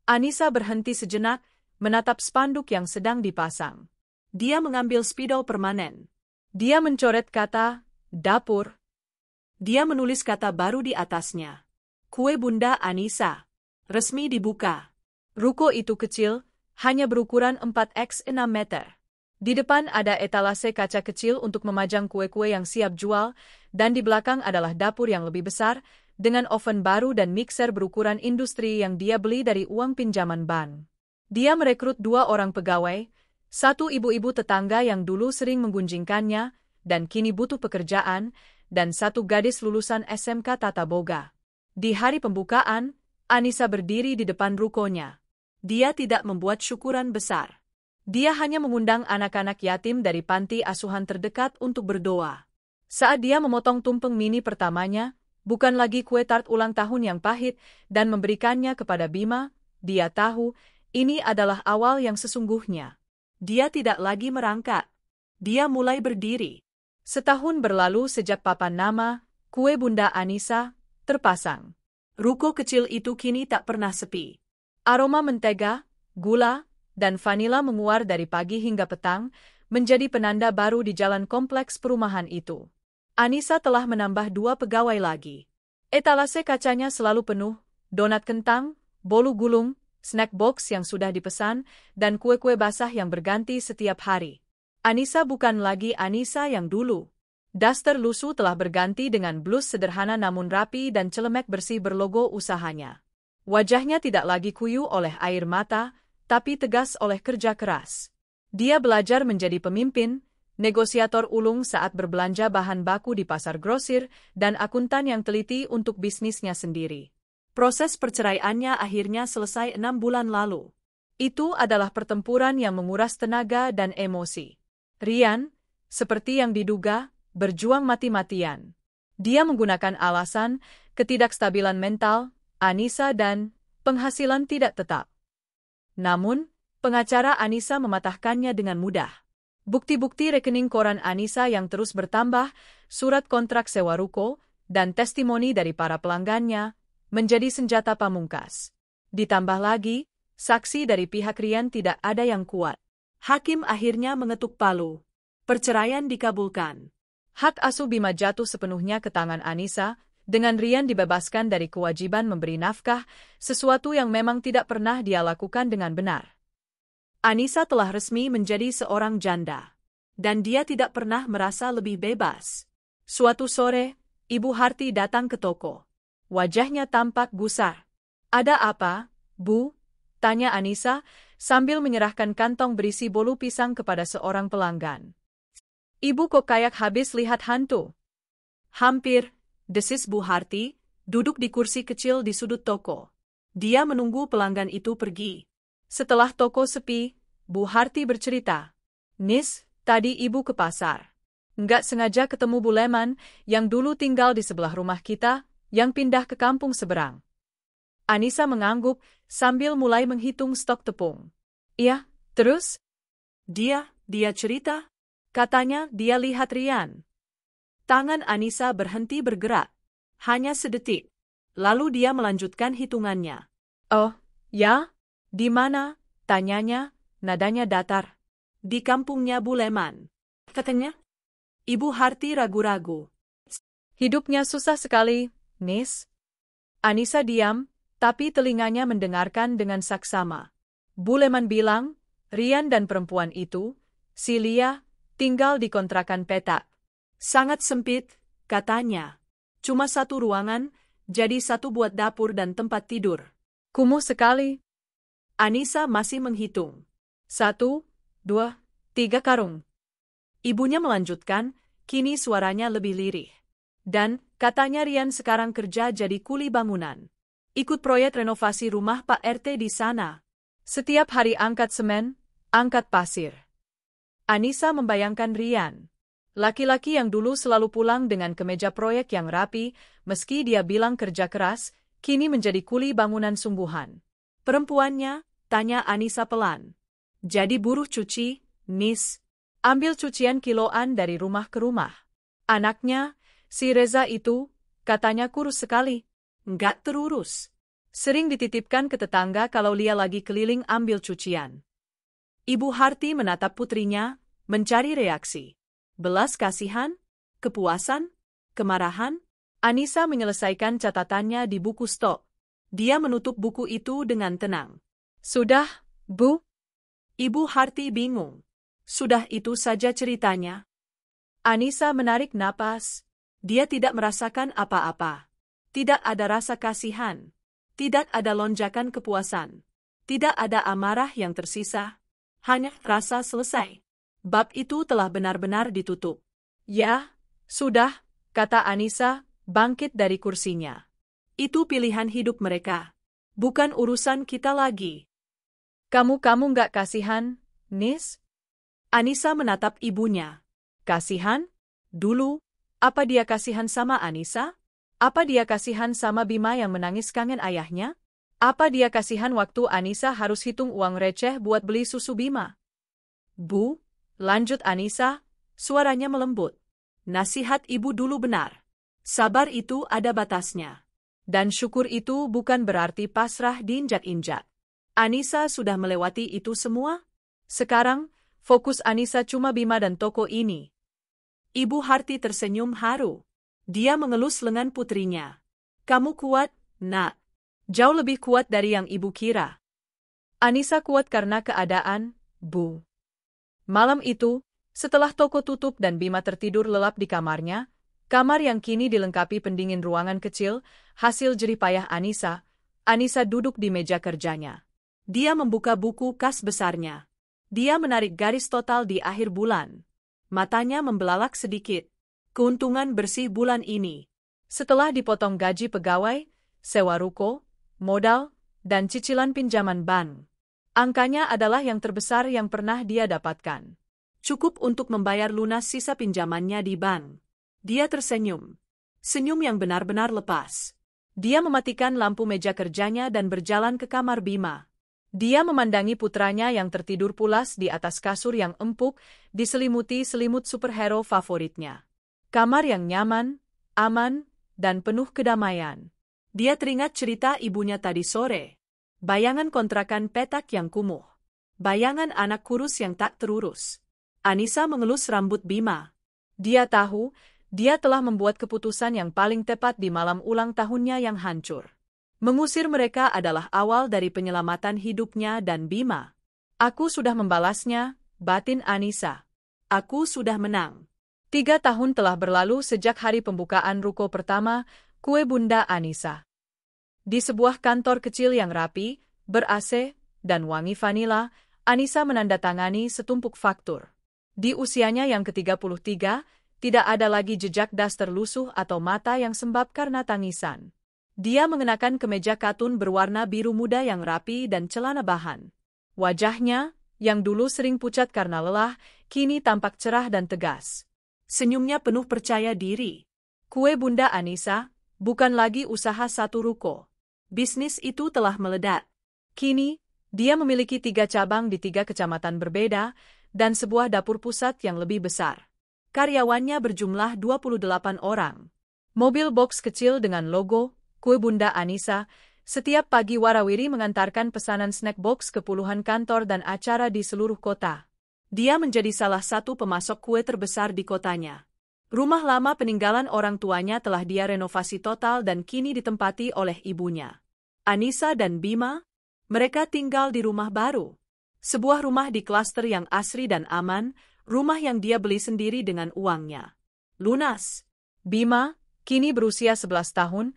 Anissa berhenti sejenak, menatap spanduk yang sedang dipasang. Dia mengambil spidol permanen. Dia mencoret kata, dapur. Dia menulis kata baru di atasnya. Kue Bunda Anissa. Resmi dibuka. Ruko itu kecil, hanya berukuran 4x6 meter. Di depan ada etalase kaca kecil untuk memajang kue-kue yang siap jual, dan di belakang adalah dapur yang lebih besar, dengan oven baru dan mixer berukuran industri yang dia beli dari uang pinjaman bank. Dia merekrut 2 orang pegawai, 1 ibu-ibu tetangga yang dulu sering menggunjingkannya, dan kini butuh pekerjaan, dan 1 gadis lulusan SMK Tata Boga. Di hari pembukaan, Anissa berdiri di depan rukonya. Dia tidak membuat syukuran besar. Dia hanya mengundang anak-anak yatim dari panti asuhan terdekat untuk berdoa. Saat dia memotong tumpeng mini pertamanya, bukan lagi kue tart ulang tahun yang pahit, dan memberikannya kepada Bima, dia tahu, ini adalah awal yang sesungguhnya. Dia tidak lagi merangkak. Dia mulai berdiri. Setahun berlalu sejak papan nama, kue Bunda Anissa, terpasang. Ruko kecil itu kini tak pernah sepi. Aroma mentega, gula, dan vanila menguar dari pagi hingga petang, menjadi penanda baru di jalan kompleks perumahan itu. Anissa telah menambah 2 pegawai lagi. Etalase kacanya selalu penuh, donat kentang, bolu gulung, snack box yang sudah dipesan, dan kue-kue basah yang berganti setiap hari. Anissa bukan lagi Anissa yang dulu. Daster lusuh telah berganti dengan blus sederhana namun rapi dan celemek bersih berlogo usahanya. Wajahnya tidak lagi kuyu oleh air mata, tapi tegas oleh kerja keras. Dia belajar menjadi pemimpin, negosiator ulung saat berbelanja bahan baku di pasar grosir, dan akuntan yang teliti untuk bisnisnya sendiri. Proses perceraiannya akhirnya selesai 6 bulan lalu. Itu adalah pertempuran yang menguras tenaga dan emosi. Rian, seperti yang diduga, berjuang mati-matian. Dia menggunakan alasan ketidakstabilan mental, Anissa dan penghasilan tidak tetap. Namun, pengacara Anissa mematahkannya dengan mudah. Bukti-bukti rekening koran Anissa yang terus bertambah, surat kontrak sewa ruko, dan testimoni dari para pelanggannya, menjadi senjata pamungkas. Ditambah lagi, saksi dari pihak Rian tidak ada yang kuat. Hakim akhirnya mengetuk palu. Perceraian dikabulkan. Hak asuh Bima jatuh sepenuhnya ke tangan Anissa, dengan Rian dibebaskan dari kewajiban memberi nafkah, sesuatu yang memang tidak pernah dia lakukan dengan benar. Anissa telah resmi menjadi seorang janda. Dan dia tidak pernah merasa lebih bebas. Suatu sore, Ibu Harti datang ke toko. Wajahnya tampak gusar. "Ada apa, Bu?" tanya Anissa, sambil menyerahkan kantong berisi bolu pisang kepada seorang pelanggan. "Ibu kok kayak habis lihat hantu?" "Hampir," desis Bu Harti, duduk di kursi kecil di sudut toko. Dia menunggu pelanggan itu pergi. Setelah toko sepi, Bu Harti bercerita. "Nis, tadi ibu ke pasar. Nggak sengaja ketemu Bu Leman, yang dulu tinggal di sebelah rumah kita, yang pindah ke kampung seberang." Anissa mengangguk, sambil mulai menghitung stok tepung. "Iya, terus?" Dia cerita. Katanya dia lihat Rian. Tangan Anissa berhenti bergerak. Hanya sedetik. Lalu dia melanjutkan hitungannya. "Oh, ya? Di mana?" tanyanya, nadanya datar. "Di kampungnya Bu Leman," katanya. Ibu Harti ragu-ragu. "Hidupnya susah sekali, Nis." Anissa diam, tapi telinganya mendengarkan dengan saksama. Bu Leman bilang, Rian dan perempuan itu, si Lia, tinggal di kontrakan petak. Sangat sempit, katanya. Cuma 1 ruangan, jadi 1 buat dapur dan tempat tidur. Kumuh sekali. Anissa masih menghitung. 1, 2, 3 karung. Ibunya melanjutkan, kini suaranya lebih lirih. Dan, katanya Rian sekarang kerja jadi kuli bangunan. Ikut proyek renovasi rumah Pak RT di sana. Setiap hari angkat semen, angkat pasir. Anissa membayangkan Rian. Laki-laki yang dulu selalu pulang dengan kemeja proyek yang rapi, meski dia bilang kerja keras, kini menjadi kuli bangunan sungguhan. "Perempuannya?" tanya Anissa pelan. "Jadi buruh cuci, Nis. Ambil cucian kiloan dari rumah ke rumah. Anaknya, si Reza itu, katanya kurus sekali. Nggak terurus. Sering dititipkan ke tetangga kalau Lia lagi keliling ambil cucian." Ibu Harti menatap putrinya, mencari reaksi. Belas kasihan? Kepuasan? Kemarahan? Anissa menyelesaikan catatannya di buku stok. Dia menutup buku itu dengan tenang. "Sudah, Bu?" Ibu Harti bingung. "Sudah itu saja ceritanya?" Anissa menarik napas. Dia tidak merasakan apa-apa. Tidak ada rasa kasihan. Tidak ada lonjakan kepuasan. Tidak ada amarah yang tersisa. Hanya rasa selesai. Bab itu telah benar-benar ditutup. "Ya, sudah," kata Anissa, bangkit dari kursinya. "Itu pilihan hidup mereka. Bukan urusan kita lagi." Kamu nggak kasihan, Nis?" Anissa menatap ibunya. "Kasihan? Dulu, apa dia kasihan sama Anissa? Apa dia kasihan sama Bima yang menangis kangen ayahnya? Apa dia kasihan waktu Anissa harus hitung uang receh buat beli susu Bima?" "Bu," lanjut Anissa, suaranya melembut. "Nasihat ibu dulu benar. Sabar itu ada batasnya. Dan syukur itu bukan berarti pasrah diinjak-injak. Anissa sudah melewati itu semua. Sekarang, fokus Anissa cuma Bima dan toko ini." Ibu Harti tersenyum haru. Dia mengelus lengan putrinya. Kamu kuat, nak. Jauh lebih kuat dari yang ibu kira. Anissa kuat karena keadaan, Bu. Malam itu, setelah toko tutup dan Bima tertidur lelap di kamarnya, kamar yang kini dilengkapi pendingin ruangan kecil, hasil jeripayah Anissa, Anissa duduk di meja kerjanya. Dia membuka buku kas besarnya. Dia menarik garis total di akhir bulan. Matanya membelalak sedikit. Keuntungan bersih bulan ini. Setelah dipotong gaji pegawai, sewa ruko, modal, dan cicilan pinjaman bank. Angkanya adalah yang terbesar yang pernah dia dapatkan. Cukup untuk membayar lunas sisa pinjamannya di bank. Dia tersenyum. Senyum yang benar-benar lepas. Dia mematikan lampu meja kerjanya dan berjalan ke kamar Bima. Dia memandangi putranya yang tertidur pulas di atas kasur yang empuk, diselimuti selimut superhero favoritnya. Kamar yang nyaman, aman, dan penuh kedamaian. Dia teringat cerita ibunya tadi sore. Bayangan kontrakan petak yang kumuh. Bayangan anak kurus yang tak terurus. Anissa mengelus rambut Bima. Dia tahu, dia telah membuat keputusan yang paling tepat di malam ulang tahunnya yang hancur. Mengusir mereka adalah awal dari penyelamatan hidupnya dan Bima. Aku sudah membalasnya, batin Anissa. Aku sudah menang. 3 tahun telah berlalu sejak hari pembukaan ruko pertama, Kue Bunda Anissa. Di sebuah kantor kecil yang rapi, ber-AC, dan wangi vanila, Anissa menandatangani setumpuk faktur. Di usianya yang ke-33, tidak ada lagi jejak daster lusuh atau mata yang sembab karena tangisan. Dia mengenakan kemeja katun berwarna biru muda yang rapi dan celana bahan. Wajahnya, yang dulu sering pucat karena lelah, kini tampak cerah dan tegas. Senyumnya penuh percaya diri. Kue Bunda Anissa, bukan lagi usaha satu ruko. Bisnis itu telah meledak. Kini, dia memiliki 3 cabang di 3 kecamatan berbeda, dan sebuah dapur pusat yang lebih besar. Karyawannya berjumlah 28 orang. Mobil box kecil dengan logo Kue Bunda Anissa, setiap pagi warawiri mengantarkan pesanan snack box ke puluhan kantor dan acara di seluruh kota. Dia menjadi salah satu pemasok kue terbesar di kotanya. Rumah lama peninggalan orang tuanya telah dia renovasi total dan kini ditempati oleh ibunya. Anissa dan Bima, mereka tinggal di rumah baru. Sebuah rumah di klaster yang asri dan aman, rumah yang dia beli sendiri dengan uangnya. Lunas. Bima, kini berusia 11 tahun,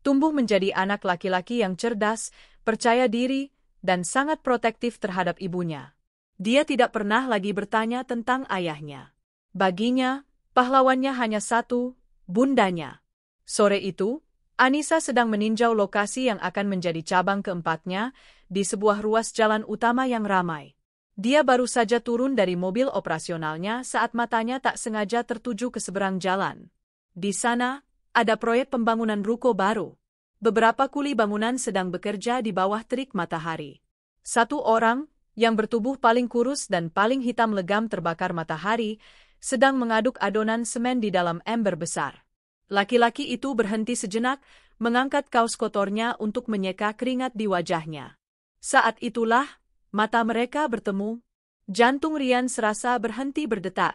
tumbuh menjadi anak laki-laki yang cerdas, percaya diri, dan sangat protektif terhadap ibunya. Dia tidak pernah lagi bertanya tentang ayahnya. Baginya, pahlawannya hanya satu, bundanya. Sore itu, Anissa sedang meninjau lokasi yang akan menjadi cabang keempatnya di sebuah ruas jalan utama yang ramai. Dia baru saja turun dari mobil operasionalnya saat matanya tak sengaja tertuju ke seberang jalan. Di sana, ada proyek pembangunan ruko baru. Beberapa kuli bangunan sedang bekerja di bawah terik matahari. Satu orang, yang bertubuh paling kurus dan paling hitam legam terbakar matahari, sedang mengaduk adonan semen di dalam ember besar. Laki-laki itu berhenti sejenak, mengangkat kaos kotornya untuk menyeka keringat di wajahnya. Saat itulah, mata mereka bertemu. Jantung Rian serasa berhenti berdetak.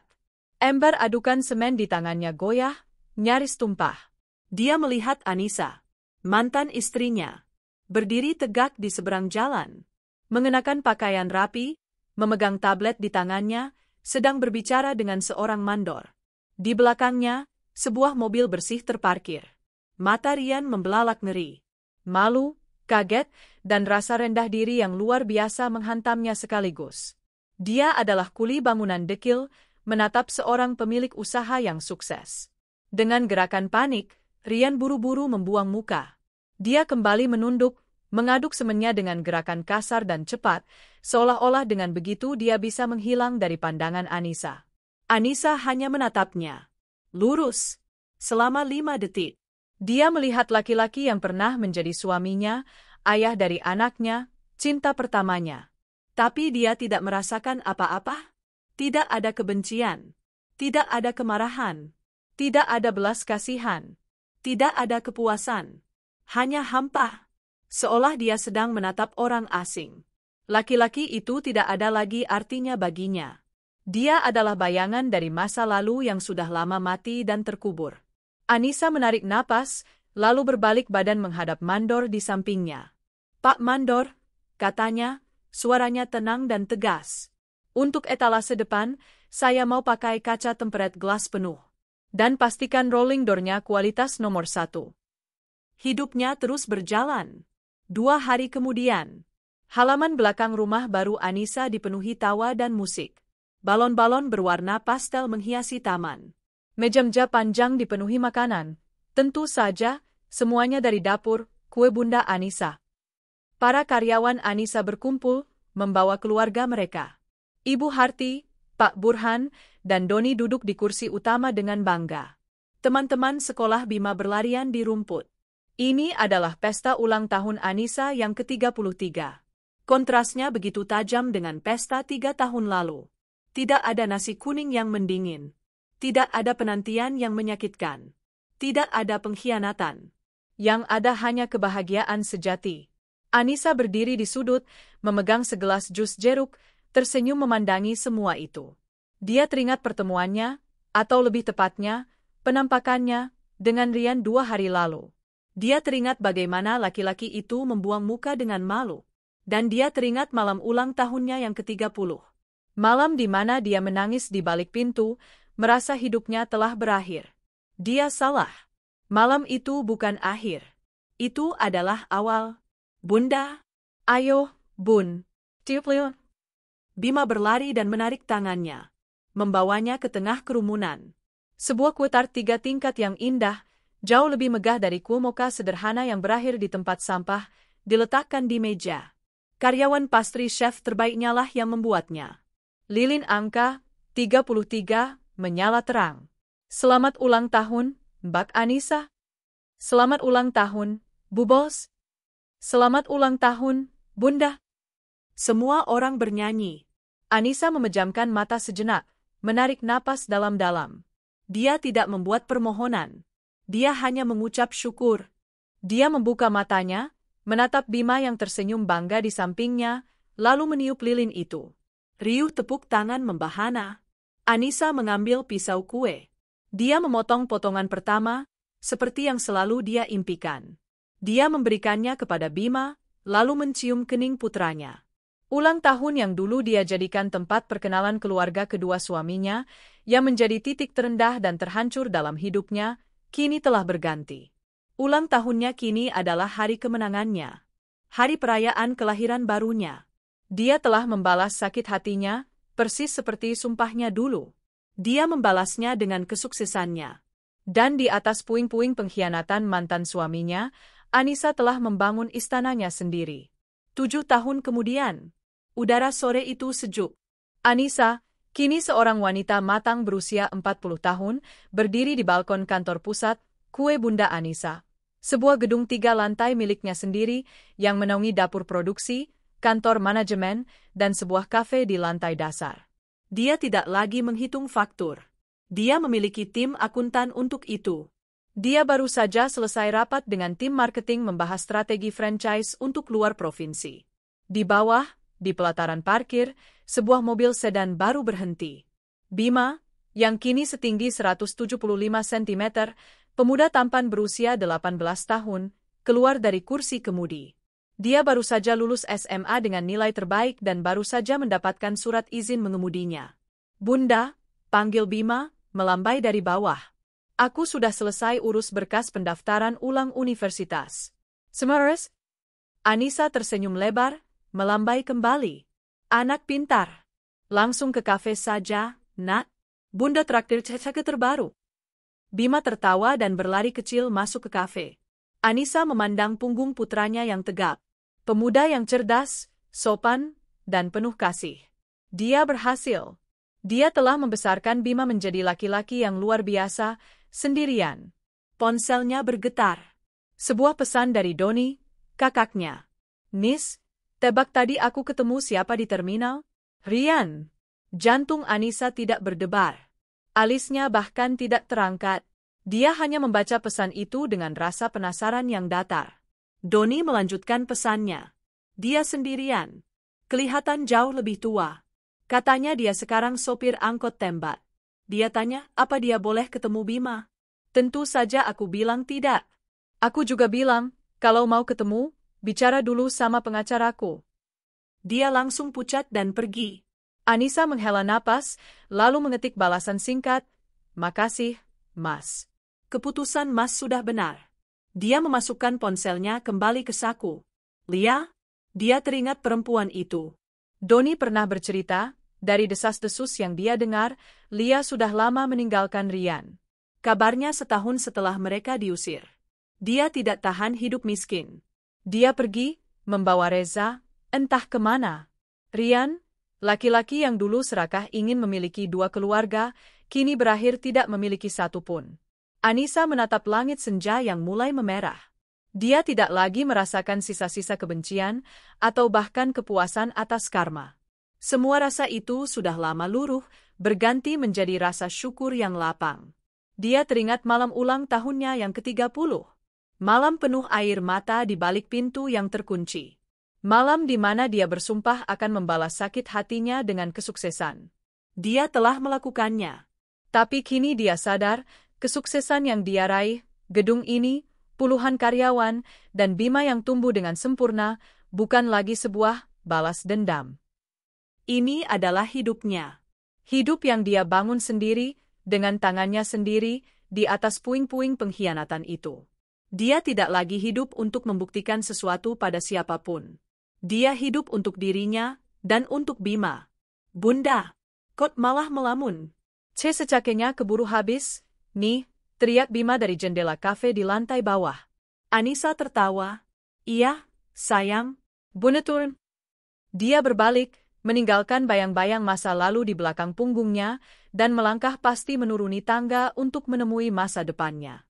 Ember adukan semen di tangannya goyah, nyaris tumpah. Dia melihat Anissa, mantan istrinya, berdiri tegak di seberang jalan. Mengenakan pakaian rapi, memegang tablet di tangannya, sedang berbicara dengan seorang mandor. Di belakangnya, sebuah mobil bersih terparkir. Mata Rian membelalak ngeri. Malu, kaget, dan rasa rendah diri yang luar biasa menghantamnya sekaligus. Dia adalah kuli bangunan dekil, menatap seorang pemilik usaha yang sukses. Dengan gerakan panik, Rian buru-buru membuang muka. Dia kembali menunduk, mengaduk semennya dengan gerakan kasar dan cepat, seolah-olah dengan begitu dia bisa menghilang dari pandangan Anissa. Anissa hanya menatapnya. Lurus. Selama 5 detik. Dia melihat laki-laki yang pernah menjadi suaminya, ayah dari anaknya, cinta pertamanya. Tapi dia tidak merasakan apa-apa. Tidak ada kebencian. Tidak ada kemarahan. Tidak ada belas kasihan. Tidak ada kepuasan. Hanya hampa. Seolah dia sedang menatap orang asing. Laki-laki itu tidak ada lagi artinya baginya. Dia adalah bayangan dari masa lalu yang sudah lama mati dan terkubur. Anissa menarik napas, lalu berbalik badan menghadap Mandor di sampingnya. "Pak Mandor," katanya, suaranya tenang dan tegas. "Untuk etalase depan, saya mau pakai kaca tempered glass penuh. Dan pastikan rolling door-nya kualitas nomor 1. Hidupnya terus berjalan. 2 hari kemudian, halaman belakang rumah baru Anissa dipenuhi tawa dan musik. Balon-balon berwarna pastel menghiasi taman. Meja-meja panjang dipenuhi makanan. Tentu saja, semuanya dari dapur, kue Bunda Anissa. Para karyawan Anissa berkumpul, membawa keluarga mereka. Ibu Harti, Pak Burhan, dan Doni duduk di kursi utama dengan bangga. Teman-teman sekolah Bima berlarian di rumput. Ini adalah pesta ulang tahun Anissa yang ke-33. Kontrasnya begitu tajam dengan pesta 3 tahun lalu. Tidak ada nasi kuning yang mendingin. Tidak ada penantian yang menyakitkan. Tidak ada pengkhianatan. Yang ada hanya kebahagiaan sejati. Anissa berdiri di sudut, memegang segelas jus jeruk, tersenyum memandangi semua itu. Dia teringat pertemuannya, atau lebih tepatnya, penampakannya, dengan Rian 2 hari lalu. Dia teringat bagaimana laki-laki itu membuang muka dengan malu. Dan dia teringat malam ulang tahunnya yang ke-30. Malam di mana dia menangis di balik pintu, merasa hidupnya telah berakhir. Dia salah. Malam itu bukan akhir. Itu adalah awal. "Bunda, ayo, Bun. Tiup Leon." Bima berlari dan menarik tangannya, membawanya ke tengah kerumunan. Sebuah kue tart 3 tingkat yang indah, jauh lebih megah dari kue mocha sederhana yang berakhir di tempat sampah, diletakkan di meja. Karyawan pastry chef terbaiknya lah yang membuatnya. Lilin angka 33 menyala terang. "Selamat ulang tahun, Mbak Anissa." "Selamat ulang tahun, Bu Bos." "Selamat ulang tahun, Bunda." Semua orang bernyanyi. Anissa memejamkan mata sejenak, menarik napas dalam-dalam. Dia tidak membuat permohonan. Dia hanya mengucap syukur. Dia membuka matanya, menatap Bima yang tersenyum bangga di sampingnya, lalu meniup lilin itu. Riuh tepuk tangan membahana. Anissa mengambil pisau kue. Dia memotong potongan pertama, seperti yang selalu dia impikan. Dia memberikannya kepada Bima, lalu mencium kening putranya. Ulang tahun yang dulu dia jadikan tempat perkenalan keluarga kedua suaminya, yang menjadi titik terendah dan terhancur dalam hidupnya, kini telah berganti. Ulang tahunnya kini adalah hari kemenangannya. Hari perayaan kelahiran barunya. Dia telah membalas sakit hatinya, persis seperti sumpahnya dulu. Dia membalasnya dengan kesuksesannya. Dan di atas puing-puing pengkhianatan mantan suaminya, Anissa telah membangun istananya sendiri. 7 tahun kemudian, udara sore itu sejuk. Anissa, kini seorang wanita matang berusia 40 tahun, berdiri di balkon kantor pusat, kue Bunda Anissa. Sebuah gedung 3 lantai miliknya sendiri, yang menaungi dapur produksi, kantor manajemen, dan sebuah kafe di lantai dasar. Dia tidak lagi menghitung faktur. Dia memiliki tim akuntan untuk itu. Dia baru saja selesai rapat dengan tim marketing membahas strategi franchise untuk luar provinsi. Di bawah, di pelataran parkir, sebuah mobil sedan baru berhenti. Bima, yang kini setinggi 175 cm, pemuda tampan berusia 18 tahun, keluar dari kursi kemudi. Dia baru saja lulus SMA dengan nilai terbaik dan baru saja mendapatkan surat izin mengemudinya. "Bunda," panggil Bima, melambai dari bawah. "Aku sudah selesai urus berkas pendaftaran ulang universitas." "Semeres?" Anissa tersenyum lebar, melambai kembali. "Anak pintar. Langsung ke kafe saja, Nak. Bunda traktir cecake terbaru." Bima tertawa dan berlari kecil masuk ke kafe. Anissa memandang punggung putranya yang tegap. Pemuda yang cerdas, sopan, dan penuh kasih. Dia berhasil. Dia telah membesarkan Bima menjadi laki-laki yang luar biasa, sendirian. Ponselnya bergetar. Sebuah pesan dari Doni, kakaknya. "Nis, tebak tadi aku ketemu siapa di terminal?" "Rian." Jantung Anissa tidak berdebar. Alisnya bahkan tidak terangkat. Dia hanya membaca pesan itu dengan rasa penasaran yang datar. Doni melanjutkan pesannya. Dia sendirian. Kelihatan jauh lebih tua. Katanya dia sekarang sopir angkot tembak. Dia tanya, apa dia boleh ketemu Bima? Tentu saja aku bilang tidak. Aku juga bilang, kalau mau ketemu, bicara dulu sama pengacaraku. Dia langsung pucat dan pergi. Anissa menghela napas, lalu mengetik balasan singkat, makasih, Mas. Keputusan Mas sudah benar. Dia memasukkan ponselnya kembali ke saku. Lia? Dia teringat perempuan itu. Doni pernah bercerita, dari desas-desus yang dia dengar, Lia sudah lama meninggalkan Rian. Kabarnya setahun setelah mereka diusir. Dia tidak tahan hidup miskin. Dia pergi, membawa Reza, entah kemana. Rian, laki-laki yang dulu serakah ingin memiliki 2 keluarga, kini berakhir tidak memiliki satu pun. Anissa menatap langit senja yang mulai memerah. Dia tidak lagi merasakan sisa-sisa kebencian atau bahkan kepuasan atas karma. Semua rasa itu sudah lama luruh, berganti menjadi rasa syukur yang lapang. Dia teringat malam ulang tahunnya yang ke-30. Malam penuh air mata di balik pintu yang terkunci. Malam di mana dia bersumpah akan membalas sakit hatinya dengan kesuksesan. Dia telah melakukannya. Tapi kini dia sadar, kesuksesan yang dia raih, gedung ini, puluhan karyawan, dan Bima yang tumbuh dengan sempurna, bukan lagi sebuah balas dendam. Ini adalah hidupnya. Hidup yang dia bangun sendiri, dengan tangannya sendiri, di atas puing-puing pengkhianatan itu. Dia tidak lagi hidup untuk membuktikan sesuatu pada siapapun. Dia hidup untuk dirinya, dan untuk Bima. Bunda, kok malah melamun? Secakenya keburu habis, nih, teriak Bima dari jendela kafe di lantai bawah. Anissa tertawa. Iya, sayang. Bunda turun. Dia berbalik, meninggalkan bayang-bayang masa lalu di belakang punggungnya, dan melangkah pasti menuruni tangga untuk menemui masa depannya.